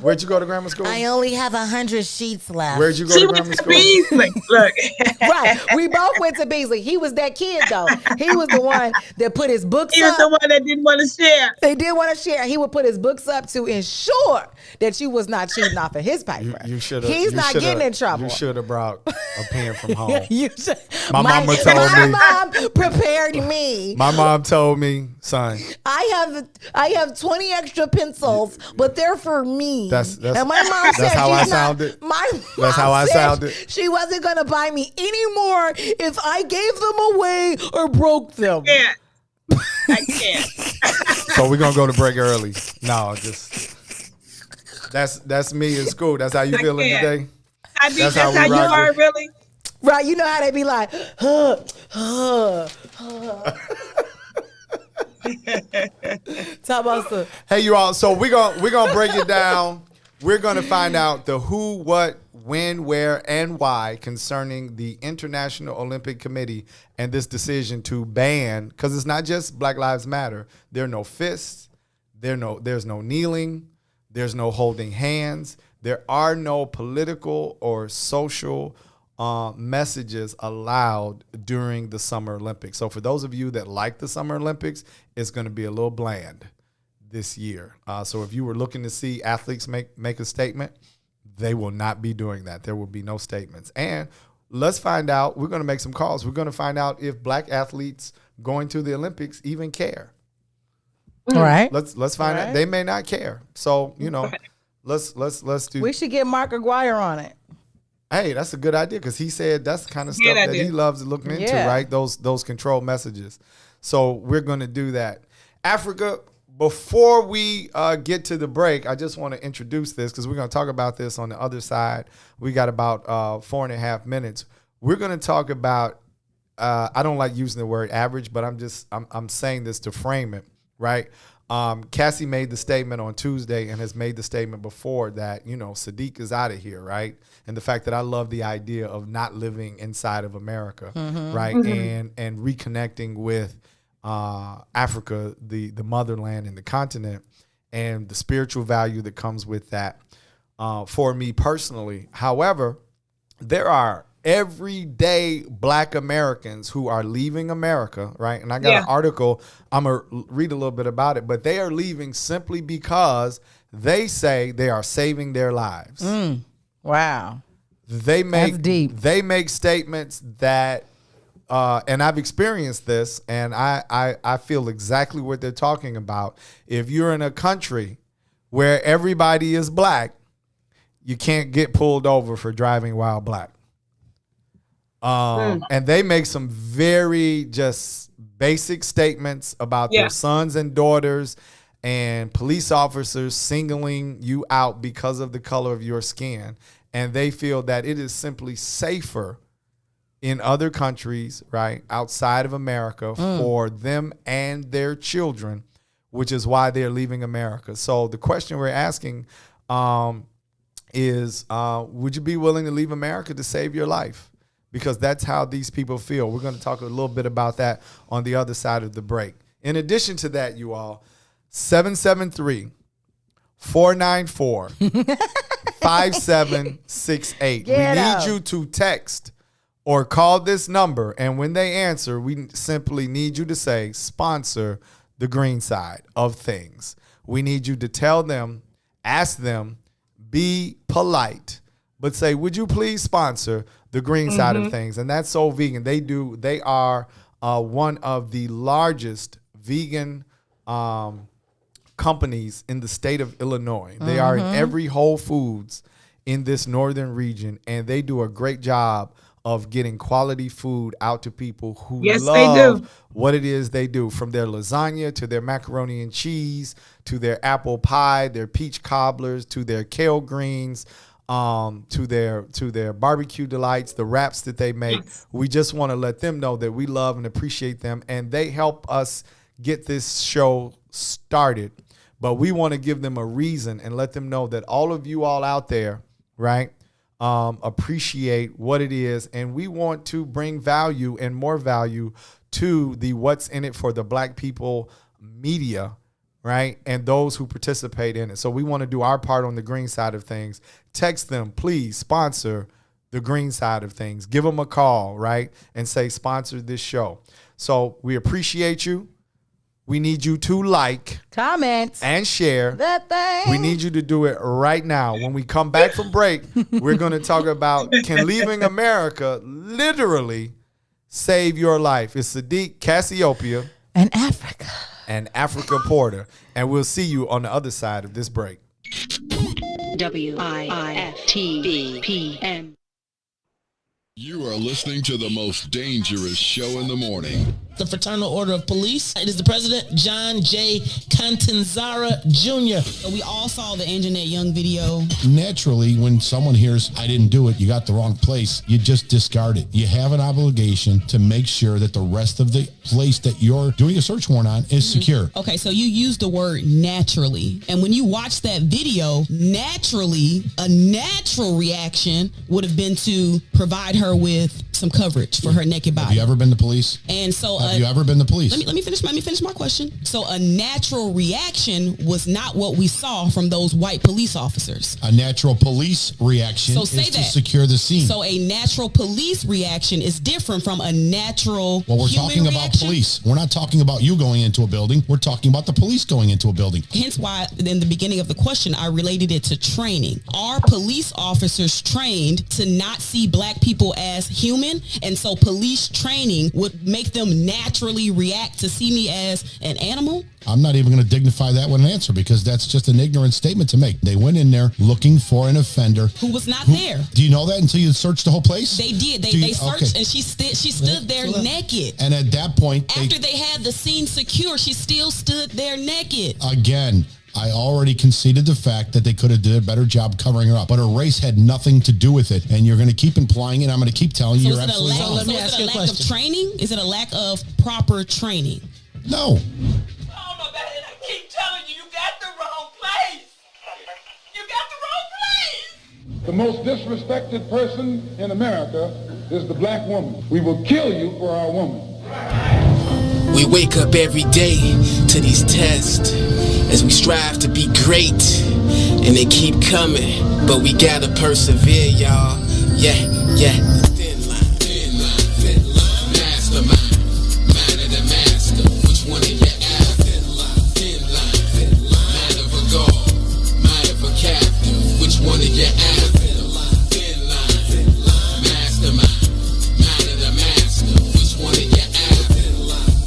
Where'd you go to grammar school? I only have 100 sheets left. Where'd you go to grammar school? Beasley. Look. Right. We both went to Beasley. He was that kid though. He was the one that put his books He up. was the one that didn't want to share. They did want to share. He would put his books up to ensure that you was not cheating off of his paper. You should. He's not getting in trouble. You should have brought a pen from home. You should. My mama told my me. mom prepared me. My mom told me, son. I have 20 extra pencils, but they're for me. That's and my mom said that's how I she's not- sounded. My That's how mom I said sounded. She wasn't gonna buy me any more if I gave them away or broke them. I can't. So we're gonna go to break early. No, just that's me in school. That's how you feeling can't. today? I think That's that's how how we you rock are, it. really. Right, you know how they be like, Talk about some. Hey, you all. So we're gonna break it down. We're gonna find out the who, what, when, where, and why concerning the International Olympic Committee and this decision to ban. Because it's not just Black Lives Matter. There are no fists. There's no kneeling. There's no holding hands. There are no political or social messages allowed during the Summer Olympics. So for those of you that like the Summer Olympics, it's going to be a little bland this year. So if you were looking to see athletes make a statement, they will not be doing that. There will be no statements. And let's find out. We're going to make some calls. We're going to find out if black athletes going to the Olympics even care. All right. Let's find out. They may not care. So, let's do. We should get Mark Aguirre on it. Hey, that's a good idea because he said that's the kind of stuff Good that idea. he loves looking into, Yeah. right? Those control messages. So we're going to do that. Africa, before we get to the break, I just want to introduce this because we're going to talk about this on the other side. We got about 4.5 minutes. we're going to talk about, I don't like using the word average, but I'm saying this to frame it, right? Cassie made the statement on Tuesday and has made the statement before that, Sadeek is out of here, right? And the fact that I love the idea of not living inside of America, right? And reconnecting with Africa, the motherland and the continent, and the spiritual value that comes with that for me personally. However, there are everyday Black Americans who are leaving America, right? And I got an article, I'm going to read a little bit about it, but they are leaving simply because they say they are saving their lives. Wow. That's deep. They make statements that, and I've experienced this, and I feel exactly what they're talking about. If you're in a country where everybody is Black, you can't get pulled over for driving while Black. And they make some very just basic statements about their sons and daughters and police officers singling you out because of the color of your skin. And they feel that it is simply safer in other countries, right, outside of America for them and their children, which is why they're leaving America. So the question we're asking is, would you be willing to leave America to save your life? Because that's how these people feel. We're going to talk a little bit about that on the other side of the break. In addition to that, you all, 773-494-5768. We need you to text or call this number. And when they answer, we simply need you to say, sponsor the green side of things. We need you to tell them, ask them, be polite, but say, would you please sponsor the green side of things? And that's So Vegan. They are one of the largest vegan companies in the state of Illinois. They are in every Whole Foods in this northern region, and they do a great job of getting quality food out to people who love what it is they do, from their lasagna to their macaroni and cheese to their apple pie, their peach cobblers, to their kale greens, to their barbecue delights, the wraps that they make. We just want to let them know that we love and appreciate them, and they help us get this show started. But we want to give them a reason and let them know that all of you all out there, right, appreciate what it is, and we want to bring value and more value to the What's in It for the Black People media, right, and those who participate in it. So we want to do our part on the green side of things. Text them, please sponsor the green side of things. Give them a call, right, and say, sponsor this show. So we appreciate you. We need you to like, comment, and share. That thing. We need you to do it right now. When we come back from break, we're going to talk about, can leaving America literally save your life? It's Sadeek, Cassiopeia, and Africa. And Africa Porter. And we'll see you on the other side of this break. WIFTVPN. You are listening to the most dangerous show in the morning. The Fraternal Order of Police. It is the President, John J. Catanzara Jr. We all saw the Anjanette Young video. Naturally, when someone hears, I didn't do it, you got the wrong place, you just discard it. You have an obligation to make sure that the rest of the place that you're doing a search warrant on is secure. Okay, so you used the word naturally. And when you watch that video, naturally, a natural reaction would have been to provide her with some coverage for her naked body. Have you ever been to police? And so have you ever been to police? Let me finish my question. So a natural reaction was not what we saw from those white police officers. A natural police reaction is to secure the scene. So a natural police reaction is different from a natural Well, we're talking about police. We're not talking about you going into a building. We're talking about the police going into a building. Hence why in the beginning of the question, I related it to training. Are police officers trained to not see black people as human? And so police training would make them naturally react to see me as an animal? I'm not even going to dignify that with an answer because that's just an ignorant statement to make. They went in there looking for an offender who was not there. Do you know that until you searched the whole place? They did. They searched, and she stood there naked. And at that point, after they had the scene secure, she still stood there naked. Again, I already conceded the fact that they could have did a better job covering her up, but her race had nothing to do with it, and you're going to keep implying it. I'm going to keep telling you. So You're absolutely wrong. let me ask you a question. Of training? Is it a lack of proper training? No. Keep telling you, you got the wrong place. You got the wrong place. The most disrespected person in America is the black woman. We will kill you for our woman. We wake up every day to these tests as we strive to be great, and they keep coming, but we gotta persevere, y'all. Yeah, yeah. Thin line, mastermind, mind of the master. Which one of you out? Thin line, mind of a god, mind of a captain. Which one of you out? Thin line, mastermind, mind of the master. Which one of you out?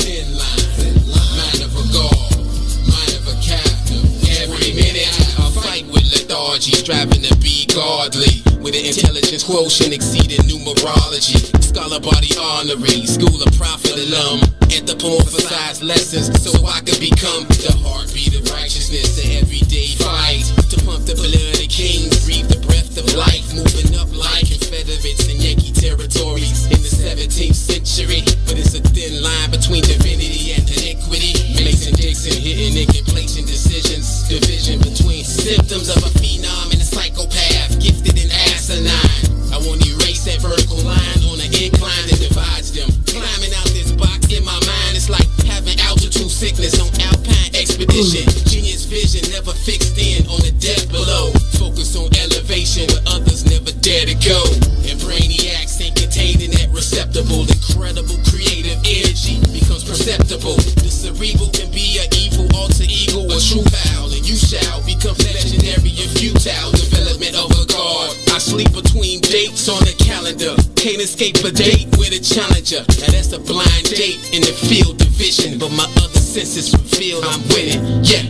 Mind of a god, mind of a captain. Every minute I fight with lethargy, striving to be godly, with an intelligence quotient exceeding numerology. Scholar body honorary, school of prophet alum, anthropomorphized lessons so I could become the heartbeat of righteousness. The everyday fight to pump the blood of kings, breathe the breath of life, moving up like Confederates in Yankee territories in the 17th century. But it's a thin line between divinity and iniquity. Mason Dixon hitting and complacent decisions, division between symptoms of a phenom and a psychopath, gifted and asinine. I want to erase that vertical line on an incline that divides them. Climbing out this box in my mind, it's like having altitude sickness on alpine expedition. Genius vision never fixed in on the depth below. Focus on elevation where others never dare to go. And brainiacs ain't contained in that receptacle. Incredible creative energy becomes perceptible. The cerebral can be an evil alter ego, a true vow, and you shall become legendary and futile. Development of a god. I sleep between dates on the calendar. Can't escape a date with a challenger. Now that's a blind date in the field of vision, but my other senses reveal I'm winning. Yeah.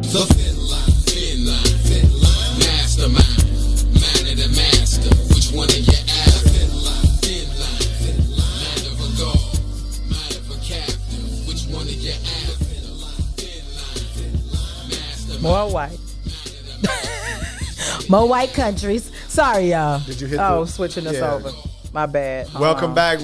The thin line, mastermind, mind of the master. Which one of you out? Thin line, mind of a god, mind of a captain. Which one of you out? Thin line, mastermind. More white. More white countries. Sorry, y'all. Did you hit switching us over. My bad. Welcome back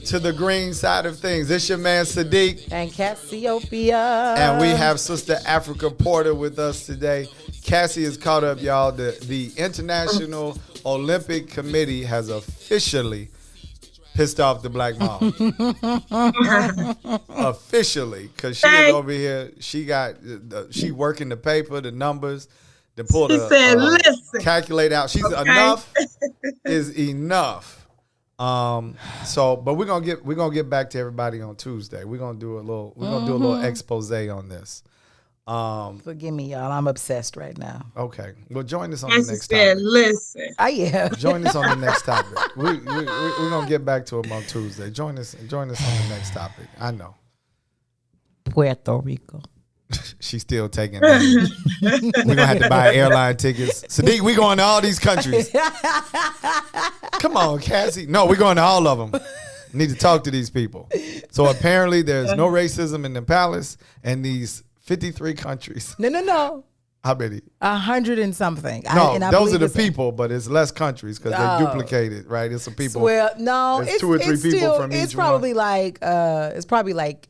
to the green side of things. This your man Sadeek and Cassiopeia, and we have Sister Africa Porter with us today. Cassie is caught up, y'all. The International Olympic Committee has officially pissed off the black mom. Officially, because she is over here. She working the paper, the numbers. To pull the calculate out. She's enough is enough. But we're gonna get back to everybody on Tuesday. We're gonna do a little expose on this. Forgive me, y'all. I'm obsessed right now. Okay. Well, join us on the next topic. Listen. Yeah. Join us on the next topic. We're gonna get back to them on Tuesday. Join us on the next topic. I know. Puerto Rico. She's still taking that. We're gonna have to buy airline tickets. Sadeek, we going to all these countries. Come on, Cassie. No, we're going to all of them. Need to talk to these people. So apparently there's no racism in the palace and these 53 countries. No. How many? 100 and something. No, those are the people, but it's less countries because they're duplicated, right? It's some people. Well, no, it's 2 or 3 people from each one. It's probably like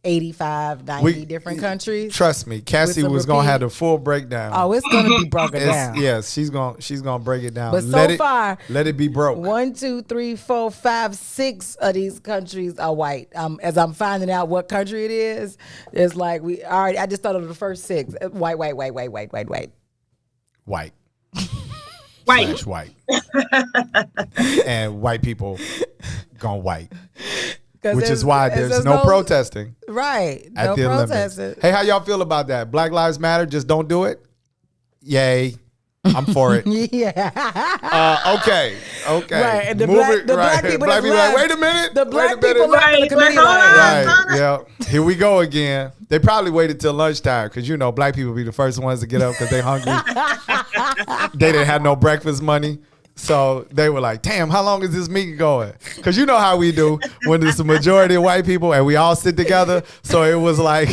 85, 90 different countries. Trust me, Cassie was going to have the full breakdown. Oh, it's going to be broken down. Yes, she's going to break it down. But far, let it be broke. 1, 2, 3, 4, 5, 6 of these countries are white. As I'm finding out what country it is, it's like I just thought of the first 6. White. White. And white people gone white. Which is why there's no protesting. Right. At the Olympics. Hey, how y'all feel about that? Black Lives Matter, just don't do it? Yay. I'm for it. Yeah. Okay. Right. And the black people like, wait a minute. The black people left the committee. Right. Yeah. Here we go again. They probably waited till lunchtime because, black people be the first ones to get up because they hungry. They didn't have no breakfast money. So they were like, damn, how long is this meeting going? Because you know how we do when there's a majority of white people and we all sit together. So it was like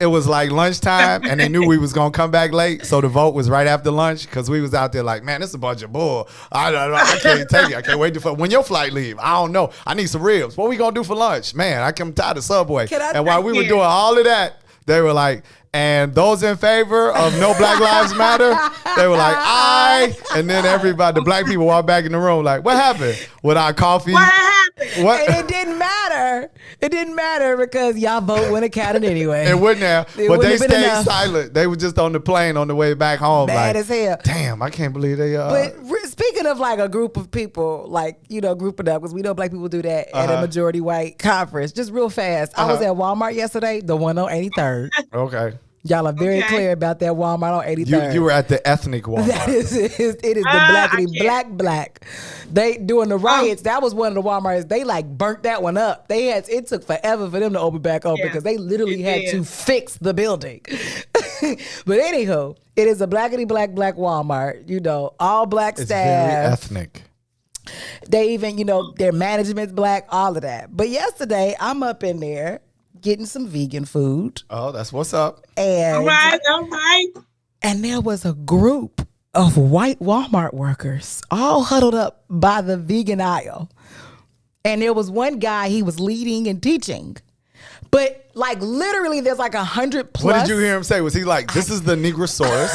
it was like lunchtime, and they knew we was gonna come back late, so the vote was right after lunch because we was out there like, man, this is a bunch of bull. I can't take it. I can't wait to when your flight leave. I don't know. I need some ribs. What we gonna do for lunch, man? I'm tired of Subway. And while we were doing all of that, they were like, and those in favor of no Black Lives Matter, they were like, aye. And then everybody, the black people walked back in the room like, what happened with our coffee? What happened? What? And it didn't matter. It didn't matter because y'all vote wouldn't have counted anyway. It wouldn't have. It But wouldn't they have been stayed enough. silent. They were just on the plane on the way back home. Mad like, as hell. Damn, I can't believe they But speaking of like a group of people, like, grouping up, because we know black people do that at a majority white conference. Just real fast. I was at Walmart yesterday, the one on 83rd. Okay. Y'all are very clear about that Walmart on 83rd. You were at the ethnic Walmart. That is it is the blackity black. They doing the riots. That was one of the Walmarts. They like burnt that one up. It took forever for them to open back up because they literally had to fix the building. But anywho, it is a blackity black Walmart. All black staff. It's very ethnic. They even, their management's black, all of that. But yesterday, I'm up in there getting some vegan food. Oh, that's what's up. And all right. And there was a group of white Walmart workers all huddled up by the vegan aisle. And there was one guy, he was leading and teaching. But like literally there's like 100 plus. What did you hear him say? Was he like, this is the Negrosaurus?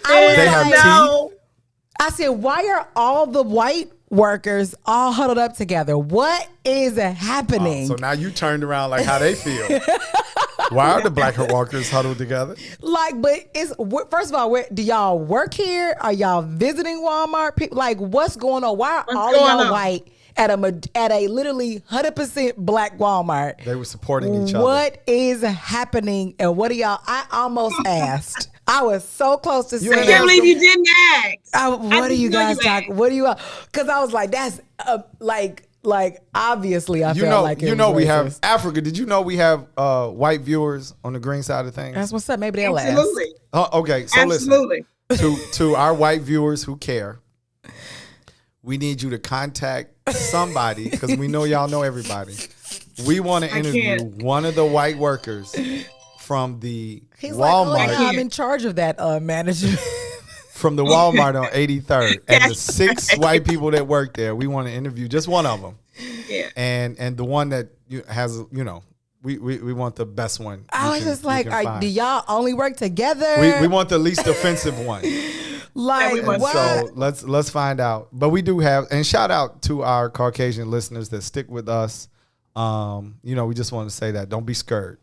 They have teeth? I said, why are all the white workers all huddled up together? What is happening? So now you turned around like how they feel. Why are the black workers huddled together? Like, but first of all, do y'all work here? Are y'all visiting Walmart? Like, what's going on? Why are all of y'all white at a literally 100% black Walmart? They were supporting each other. What is happening? And what are y'all? I almost asked. I was so close to saying. I can't believe you didn't ask. What are you guys talking? What do you? Because I was like, that's like obviously I felt like it was we racist. have Africa. Did you know we have white viewers on the green side of things? That's what's up. Maybe they'll Absolutely. ask. Okay, so Absolutely. listen to our white viewers who care. We need you to contact somebody because we know y'all know everybody. We want to interview one of the white workers from the Walmart. Like, I'm in charge of that management. From the Walmart on 83rd. And the 6 white people that work there, we want to interview just one of them. Yeah. And the one that has, we want the best one. I was just like, do y'all only work together? We want the least offensive one. Like, what? So let's find out. But we do have, and shout out to our Caucasian listeners that stick with us. We just want to say that. Don't be scared.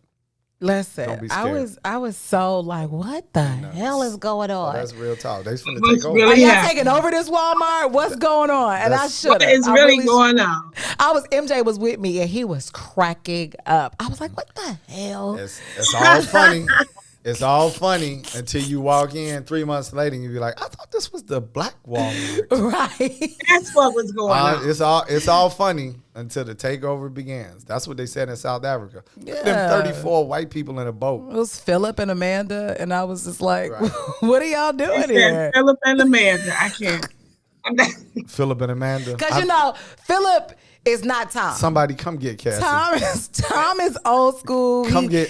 Listen, I was so like, what the hell is going on? That's real talk. They finna take over. Are y'all taking over this Walmart? What's going on? And I should have. What is really going on? MJ was with me and he was cracking up. I was like, what the hell? It's all funny. It's all funny until you walk in 3 months later and you be like, I thought this was the black Walmart. Right. That's what was going on. It's all funny until the takeover begins. That's what they said in South Africa. Yeah. Them 34 white people in a boat. It was Philip and Amanda, and I was just like, what are y'all doing here? Philip and Amanda. I can't. Philip and Amanda. Because, Philip is not Tom. Somebody come get Cassie. Tom is old school.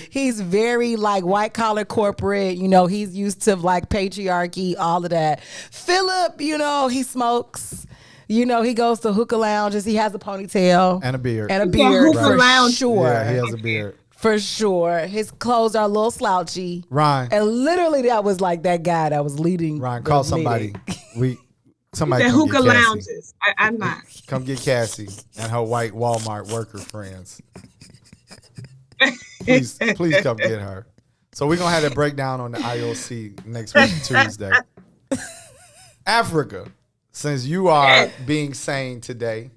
He's very like white collar corporate. He's used to like patriarchy, all of that. Philip, he smokes. He goes to hookah lounges. He has a ponytail and a beard. For sure. Yeah, he has a beard. For sure. His clothes are a little slouchy. Ryan. And literally that was like that guy that was leading. Ryan, call somebody. Somebody the come hookah get Cassie. lounges. I'm not. Come get Cassie and her white Walmart worker friends. Please come get her. So we're going to have that breakdown on the IOC next week, Tuesday. Africa, since you are being sane today,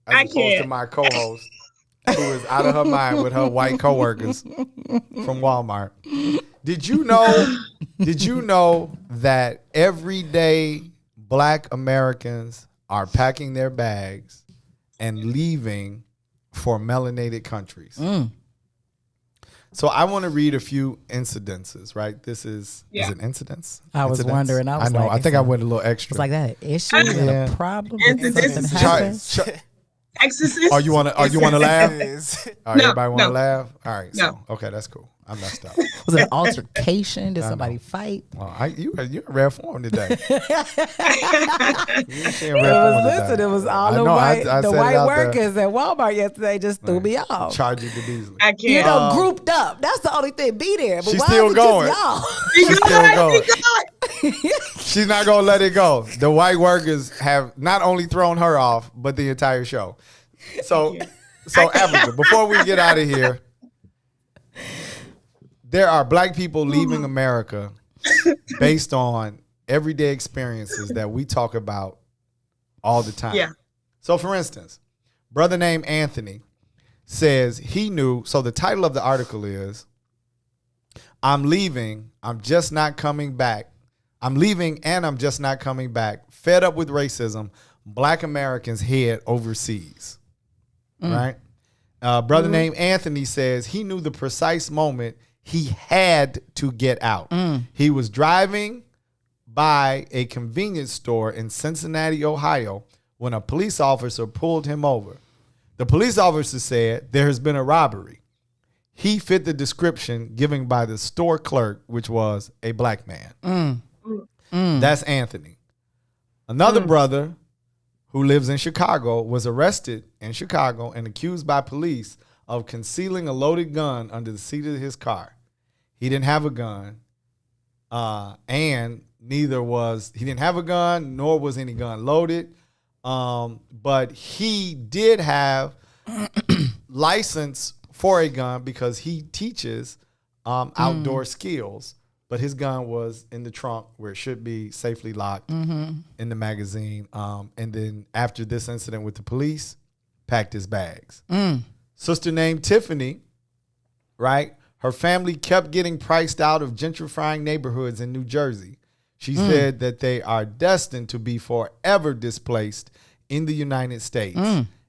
as opposed to my co-host, who is out of her mind with her white coworkers from Walmart. Did you know that every day Black Americans are packing their bags and leaving for melanated countries? So I want to read a few incidences, right? This is it incidents? I was wondering. I think I went a little extra. It's like that issue, a problem. Exorcist. Oh, you want to laugh? All right, No, everybody want to no. laugh? All right. No. So, okay, that's cool. I messed up. Was it an altercation? Did I somebody know. fight? Well, you're in rare form today. You're in It rare was, form listen, today. it was all I the know, white, I the said it white out there. workers at Walmart yesterday just threw me off. Charge you to Beasley. I can't. You know, grouped up. That's the only thing. Be there. But She's why still is it going. just y'all? She's still going. Keep going. She's not gonna let it go. The white workers have not only thrown her off, but the entire show. So Africa, before we get out of here, there are black people leaving America based on everyday experiences that we talk about all the time. Yeah. So for instance, brother named Anthony says he knew. So the title of the article is, I'm leaving, I'm just not coming back. I'm leaving and I'm just not coming back. Fed up with racism, black Americans head overseas. Right? Brother named Anthony says he knew the precise moment he had to get out. He was driving by a convenience store in Cincinnati, Ohio, when a police officer pulled him over. The police officer said there has been a robbery. He fit the description given by the store clerk, which was a black man. That's Anthony. Another brother who lives in Chicago was arrested in Chicago and accused by police of concealing a loaded gun under the seat of his car. He didn't have a gun, and he didn't have a gun, nor was any gun loaded. But he did have license for a gun because he teaches outdoor skills. But his gun was in the trunk where it should be, safely locked in the magazine. And then after this incident with the police, packed his bags. Sister named Tiffany, right? Her family kept getting priced out of gentrifying neighborhoods in New Jersey. She said that they are destined to be forever displaced in the United States.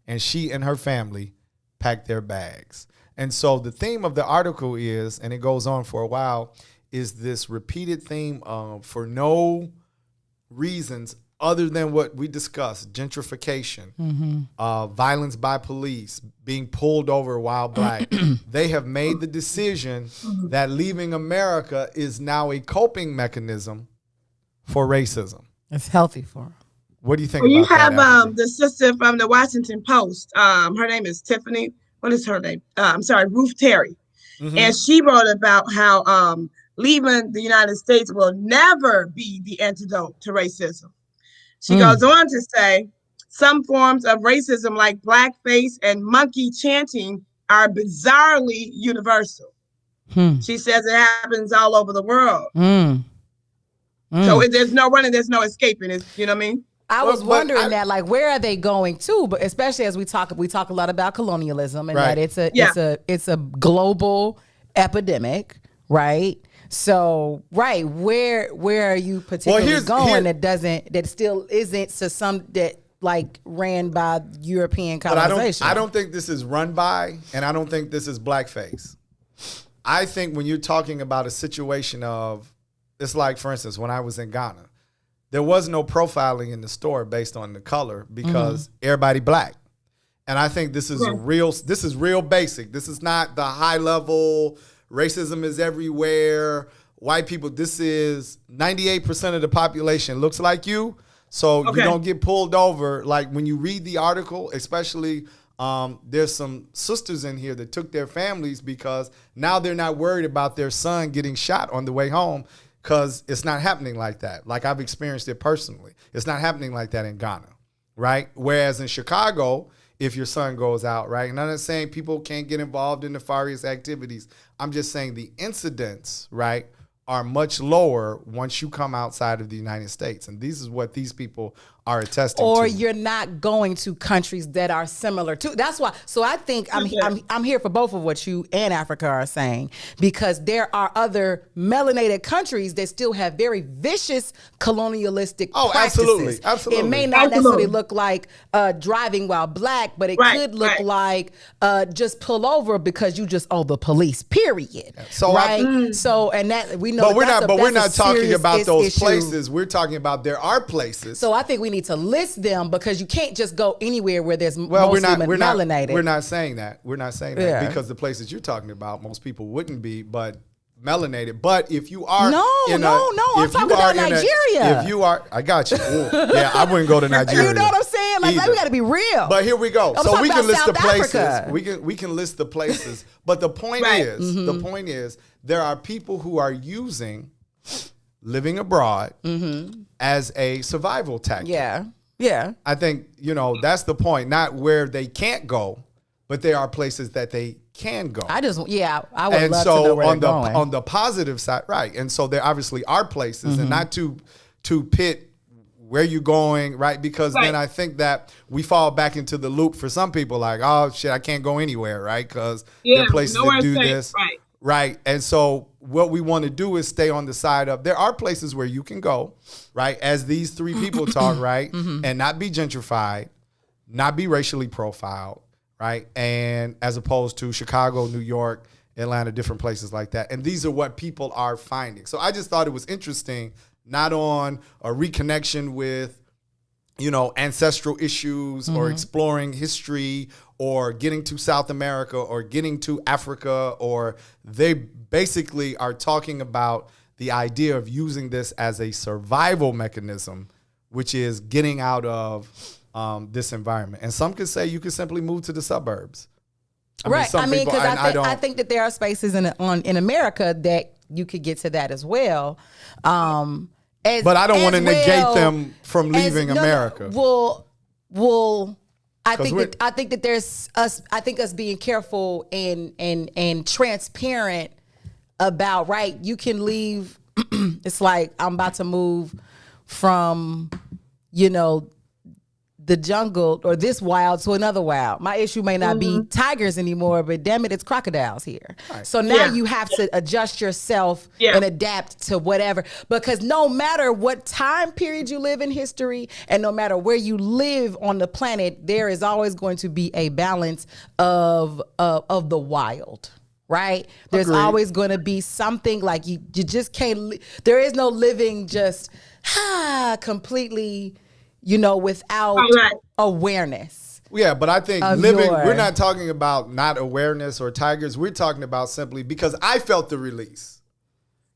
And she and her family packed their bags. And so the theme of the article is, and it goes on for a while, is this repeated theme for no reasons other than what we discussed: gentrification, violence by police, being pulled over while black. They have made the decision that leaving America is now a coping mechanism for racism. It's healthy for them. What do you think Well, you about have that? the sister from the Washington Post. Her name is Tiffany. What is her name? Ruth Terry. And she wrote about how leaving the United States will never be the antidote to racism. She goes on to say, some forms of racism like blackface and monkey chanting are bizarrely universal. She says it happens all over the world. So there's no running, there's no escaping. You know what I mean? I was wondering that, like, where are they going to? But especially as we talk a lot about colonialism and that it's a global epidemic, right? So, where are you particularly going that still isn't to some that like ran by European colonization? But I don't think this is run by, and I don't think this is blackface. I think when you're talking about a situation of, it's like, for instance, when I was in Ghana, there was no profiling in the store based on the color because everybody black. And I think this is real basic. This is not the high level, racism is everywhere, white people. This is 98% of the population looks like you. So you don't get pulled over. Like when you read the article, especially there's some sisters in here that took their families because now they're not worried about their son getting shot on the way home. Because it's not happening like that. Like I've experienced it personally. It's not happening like that in Ghana, right? Whereas in Chicago, if your son goes out, right? And I'm not saying people can't get involved in nefarious activities. I'm just saying the incidents, right, are much lower once you come outside of the United States. And this is what these people are attesting to. Or you're not going to countries that are similar to. That's why. So I think I'm here for both of what you and Africa are saying, because there are other melanated countries that still have very vicious colonialistic practices. Absolutely. It may not necessarily look like driving while black, but it could look like just pull over because you just owe the police, period. Yeah. So and that we know. But we're not talking about those issue. places. We're talking about there are places. So I think we need need to list them because you can't just go anywhere where there's Well, we're melanated. We're not saying that. We're not saying that Yeah. because the places you're talking about, most people wouldn't be, but melanated. But if you are, No, I'm talking about Nigeria. If you are, I got you. Ooh, yeah, I wouldn't go to Nigeria. You know what I'm saying? Like we got to be real. But here we go. I'm So we talking can list about the South places. Africa. We can list the places. But the point Mm-hmm. is, there are people who are using living abroad as a survival tactic. Mm-hmm. Yeah. I think, that's the point. Not where they can't go, but there are places that they can go. I would love to know where they're going. On the positive side, right. And so there obviously are places and not to pit where you're going, right? Because then I think that we fall back into the loop for some people like, oh shit, I can't go anywhere, right? Because there are places that do this. Right. And so what we want to do is stay on the side of, there are places where you can go, right? As these three people talk, right? And not be gentrified, not be racially profiled, right? And as opposed to Chicago, New York, Atlanta, different places like that. And these are what people are finding. So I just thought it was interesting, not on a reconnection with, ancestral issues or exploring history or getting to South America or getting to Africa, or they basically are talking about the idea of using this as a survival mechanism, which is getting out of this environment. And some could say you could simply move to the suburbs. Because I think that there are spaces in America that you could get to that as well. But I don't want to negate them from leaving America. I think that there's us. I think us being careful and transparent about, right. You can leave. It's like I'm about to move from, the jungle or this wild to another wild. My issue may not be tigers anymore, but damn it, it's crocodiles here. Right. So now you have to adjust yourself and adapt to whatever, because no matter what time period you live in history and no matter where you live on the planet, there is always going to be a balance of the wild. Right? There's always going to be something like you just can't, there is no living just completely, without awareness. Yeah, but I think we're not talking about not awareness or tigers. We're talking about simply because I felt the release.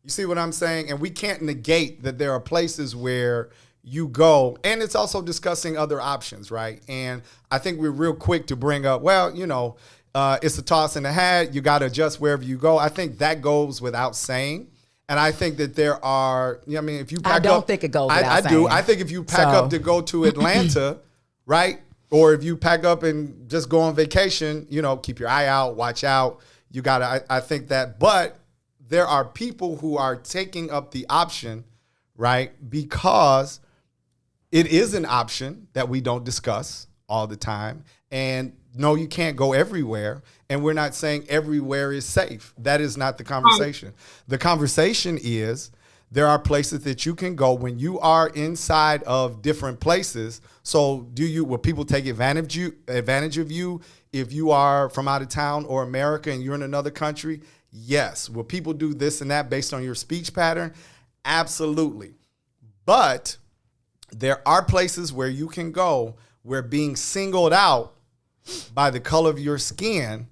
You see what I'm saying? And we can't negate that there are places where you go, and it's also discussing other options, right? And I think we're real quick to bring up, it's a toss in the hat. You got to adjust wherever you go. I think that goes without saying. And I think that there are, if you pack up. I don't think it goes without saying. I do. I think if you pack up to go to Atlanta, right? Or if you pack up and just go on vacation, keep your eye out, watch out. You got to, I think that. But there are people who are taking up the option, right? Because it is an option that we don't discuss all the time. And no, you can't go everywhere. And we're not saying everywhere is safe. That is not the conversation. The conversation is there are places that you can go when you are inside of different places. So will people take advantage of you if you are from out of town or America and you're in another country? Yes. Will people do this and that based on your speech pattern? Absolutely. But there are places where you can go where being singled out by the color of your skin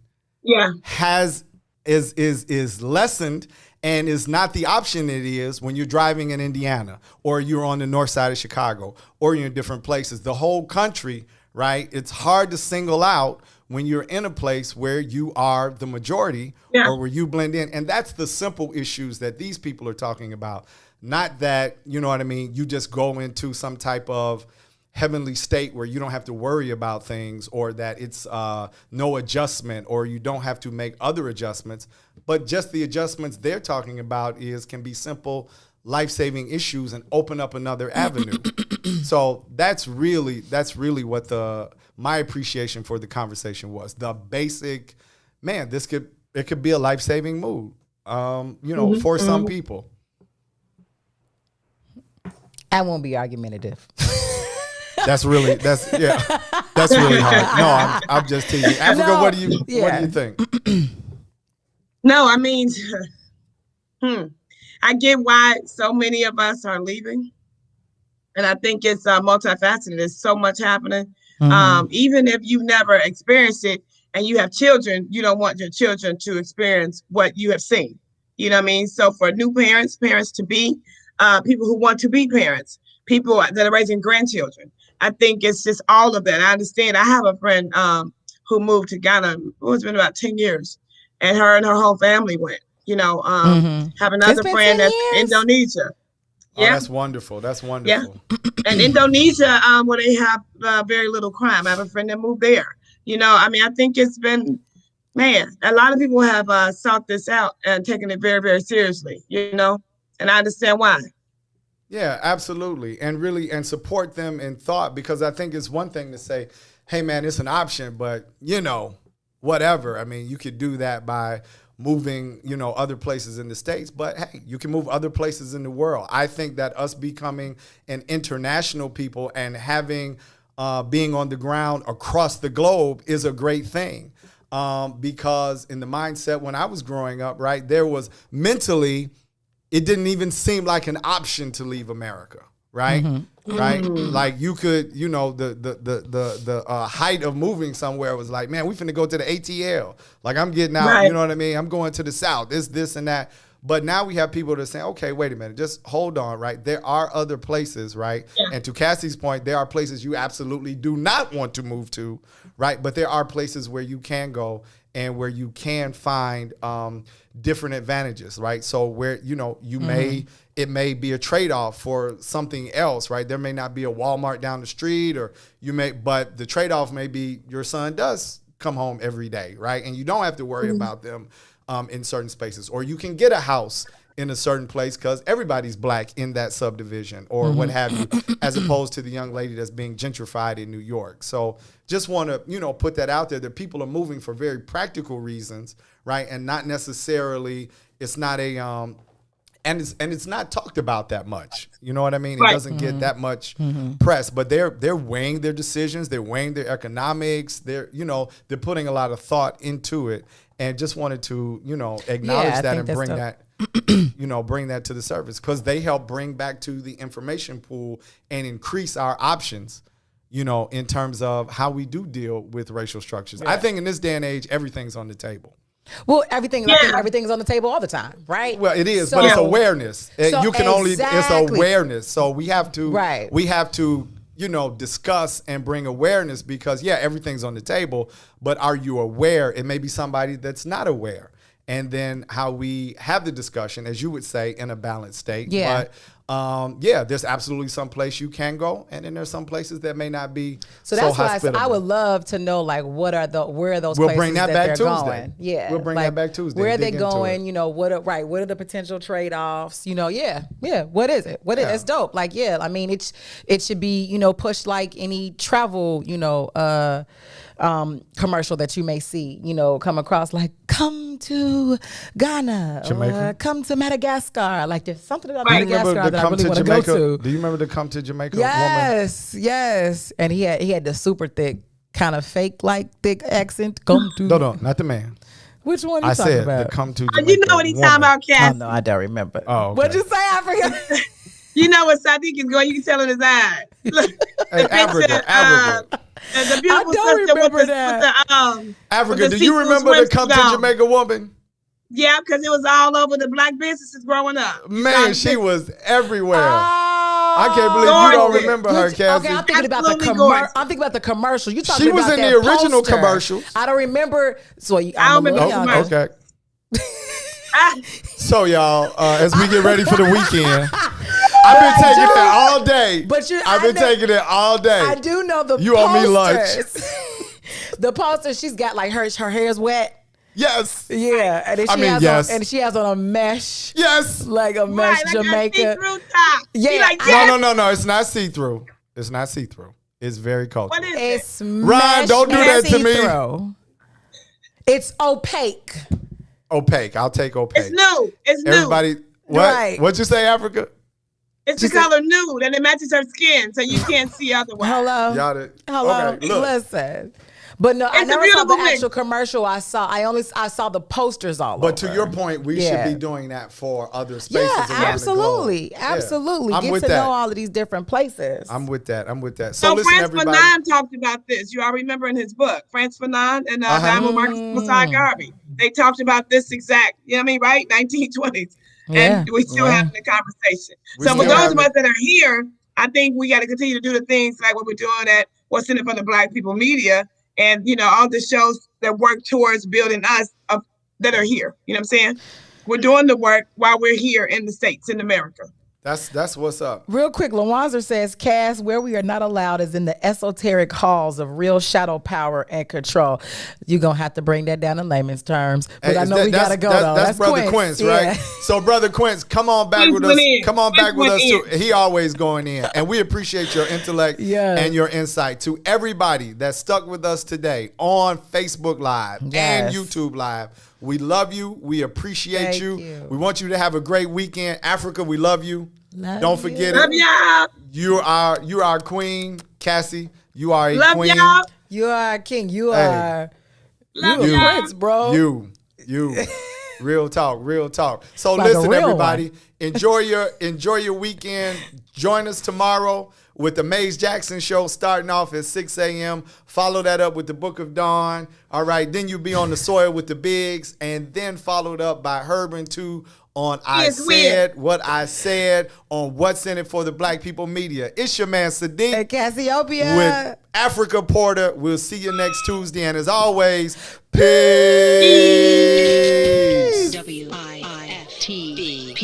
is lessened and is not the option it is when you're driving in Indiana or you're on the north side of Chicago or you're in different places. The whole country, right? It's hard to single out when you're in a place where you are the majority or where you blend in. And that's the simple issues that these people are talking about. Not that, you just go into some type of heavenly state where you don't have to worry about things or that it's no adjustment or you don't have to make other adjustments, but just the adjustments they're talking about can be simple life-saving issues and open up another avenue. So that's really what my appreciation for the conversation was. The basic, it could be a life-saving move, for some people. I won't be argumentative. That's really hard. No, I'm just teasing. Africa, what do you think? No, I mean, I get why so many of us are leaving. And I think it's multifaceted. There's so much happening. Mm-hmm. Even if you've never experienced it and you have children, you don't want your children to experience what you have seen. You know what I mean? So for new parents, parents to be, people who want to be parents, people that are raising grandchildren, I think it's just all of that. I understand. I have a friend who moved to Ghana, it's been about 10 years, and her whole family went. Have another friend that's in Indonesia. Oh, yeah. That's wonderful. That's wonderful. Yeah. And Indonesia, where they have very little crime. I have a friend that moved there. I think it's been, man, a lot of people have sought this out and taken it very, very seriously, and I understand why. Yeah, absolutely. And support them in thought, because I think it's one thing to say, hey, man, it's an option, but, whatever. I mean, you could do that by moving, other places in the States, but hey, you can move other places in the world. I think that us becoming an international people and having being on the ground across the globe is a great thing. Because in the mindset when I was growing up, right, there was mentally, it didn't even seem like an option to leave America, right? Mm-hmm. Right? Mm-hmm. Like you could, the height of moving somewhere was like, man, we finna go to the ATL. Like I'm getting out, right. You know what I mean? I'm going to the South, this and that. But now we have people that are saying, okay, wait a minute, just hold on, right? There are other places, right? Yeah. And to Cassie's point, there are places you absolutely do not want to move to, right? But there are places where you can go and where you can find different advantages, right? So where, it may be a trade-off for something else, right? There may not be a Walmart down the street, but the trade-off may be your son does come home every day, right? And you don't have to worry about them in certain spaces, or you can get a house in a certain place because everybody's black in that subdivision or what have you, as opposed to the young lady that's being gentrified in New York. So just want to, put that out there that people are moving for very practical reasons, right? And not necessarily, it's not a, and it's not talked about that much. You know what I mean? It doesn't get that much press, but they're weighing their decisions. They're weighing their economics. They're putting a lot of thought into it. And just wanted to, acknowledge that and bring that, bring that to the surface, because they help bring back to the information pool and increase our options, in terms of how we do deal with racial structures. Yeah. I think in this day and age, everything's on the table. Well, everything's on the table all the time, right? Well, it is, but it's awareness. You can only, it's awareness. So we have to, discuss and bring awareness, because everything's on the table, but are you aware? It may be somebody that's not aware. And then how we have the discussion, as you would say, in a balanced state. Yeah. But there's absolutely some place you can go, and then there's some places that may not be so hospitable. I would love to know, like, where are those we'll places bring that back Tuesday. Going? Yeah, we'll bring that back Tuesday. Where are they going? What are the potential trade-offs? What is it? It's dope. Like, I mean, it should be pushed like any travel commercial that you may see, come across, like, come to Ghana, Jamaica, or come to Madagascar. Like, there's something about Madagascar that I really want to go to. Do you remember the Come to Jamaica woman? Yes. And he had the super thick, kind of fake, like, thick accent. Come to. No, not the man. Which one are you talking about? The Come to Jamaica You know what he's talking about, Cass? Oh, no, I don't remember. Oh, okay. What'd you say, Africa? You know what Sadeek is going, you can tell in his eyes. Look, Africa. The beautiful sister with the Africa, do you remember the Come to Jamaica woman? Yeah, because it was all over the black businesses growing up. Man, she was everywhere. I can't believe you don't remember her, Cassie. Okay, I'm thinking about the commercial. You talking she was about in the original commercials. I don't remember. So I don't remember. Okay. So y'all, as we get ready for the weekend. I've been taking it all day. I've been taking it all day. I do know the you posters. Owe me lunch. The poster, she's got like her hair's wet. Yes. Yeah. And then she has on a mesh. Yes. Like a mesh Jamaica. Yeah. No. It's not see-through. It's not see-through. It's very cultural. What is it's it? Ryan, don't do that to me. It's opaque. Opaque. I'll take opaque. It's new. Everybody, what? Right. What'd you say, Africa? It's the color nude, and it matches her skin, so you can't see otherwise. Hello. Hello. Okay, look. Listen. But no, I It's a never saw the beautiful actual commercial. I saw the posters all over. But to your point, we should be doing that for other spaces around absolutely. the globe. Absolutely. I'm Get with to that. know all of these different places. I'm with that. So listen, Frantz everybody. Fanon talked about this. You all remember in his book, Frantz Fanon and Diamond Marcus Masai Garvey. They talked about this exact, you know what I mean, right? 1920s. And we're still having the conversation. So for those of us that are here, I think we got to continue to do the things like what we're doing at What's in It for the Black People Media. And, all the shows that work towards building us up that are here. You know what I'm saying? We're doing the work while we're here in the States, in America. That's what's up. Real quick, Lawanzer says, Cass, where we are not allowed is in the esoteric halls of real shadow power and control. You're going to have to bring that down in layman's terms. But I know we got to go, though. That's Brother Quince, right? So, Brother Quince, come on back with us. Come on back with us, too. He always going in. And we appreciate your intellect and your insight. To everybody that stuck with us today on Facebook Live and YouTube Live, we love you. We appreciate you. We want you to have a great weekend. Africa, we love you. Don't forget it. Love y'all. You are our queen, Cassie. You are a love queen. Y'all. You are a king. You are love you a prince, bro. You. Real talk. So Like listen, everybody. Enjoy your weekend. Join us tomorrow with the Maze Jackson Show starting off at 6 a.m. Follow that up with the Book of Dawn. All right. Then you'll be on the soil with the Bigs, and then followed up by Herban 2 on I Said What I Said on What's in It for the Black People Media. It's your man Sadeek and Cassiopeia with Africa Porter. We'll see you next Tuesday, and as always, peace. WI.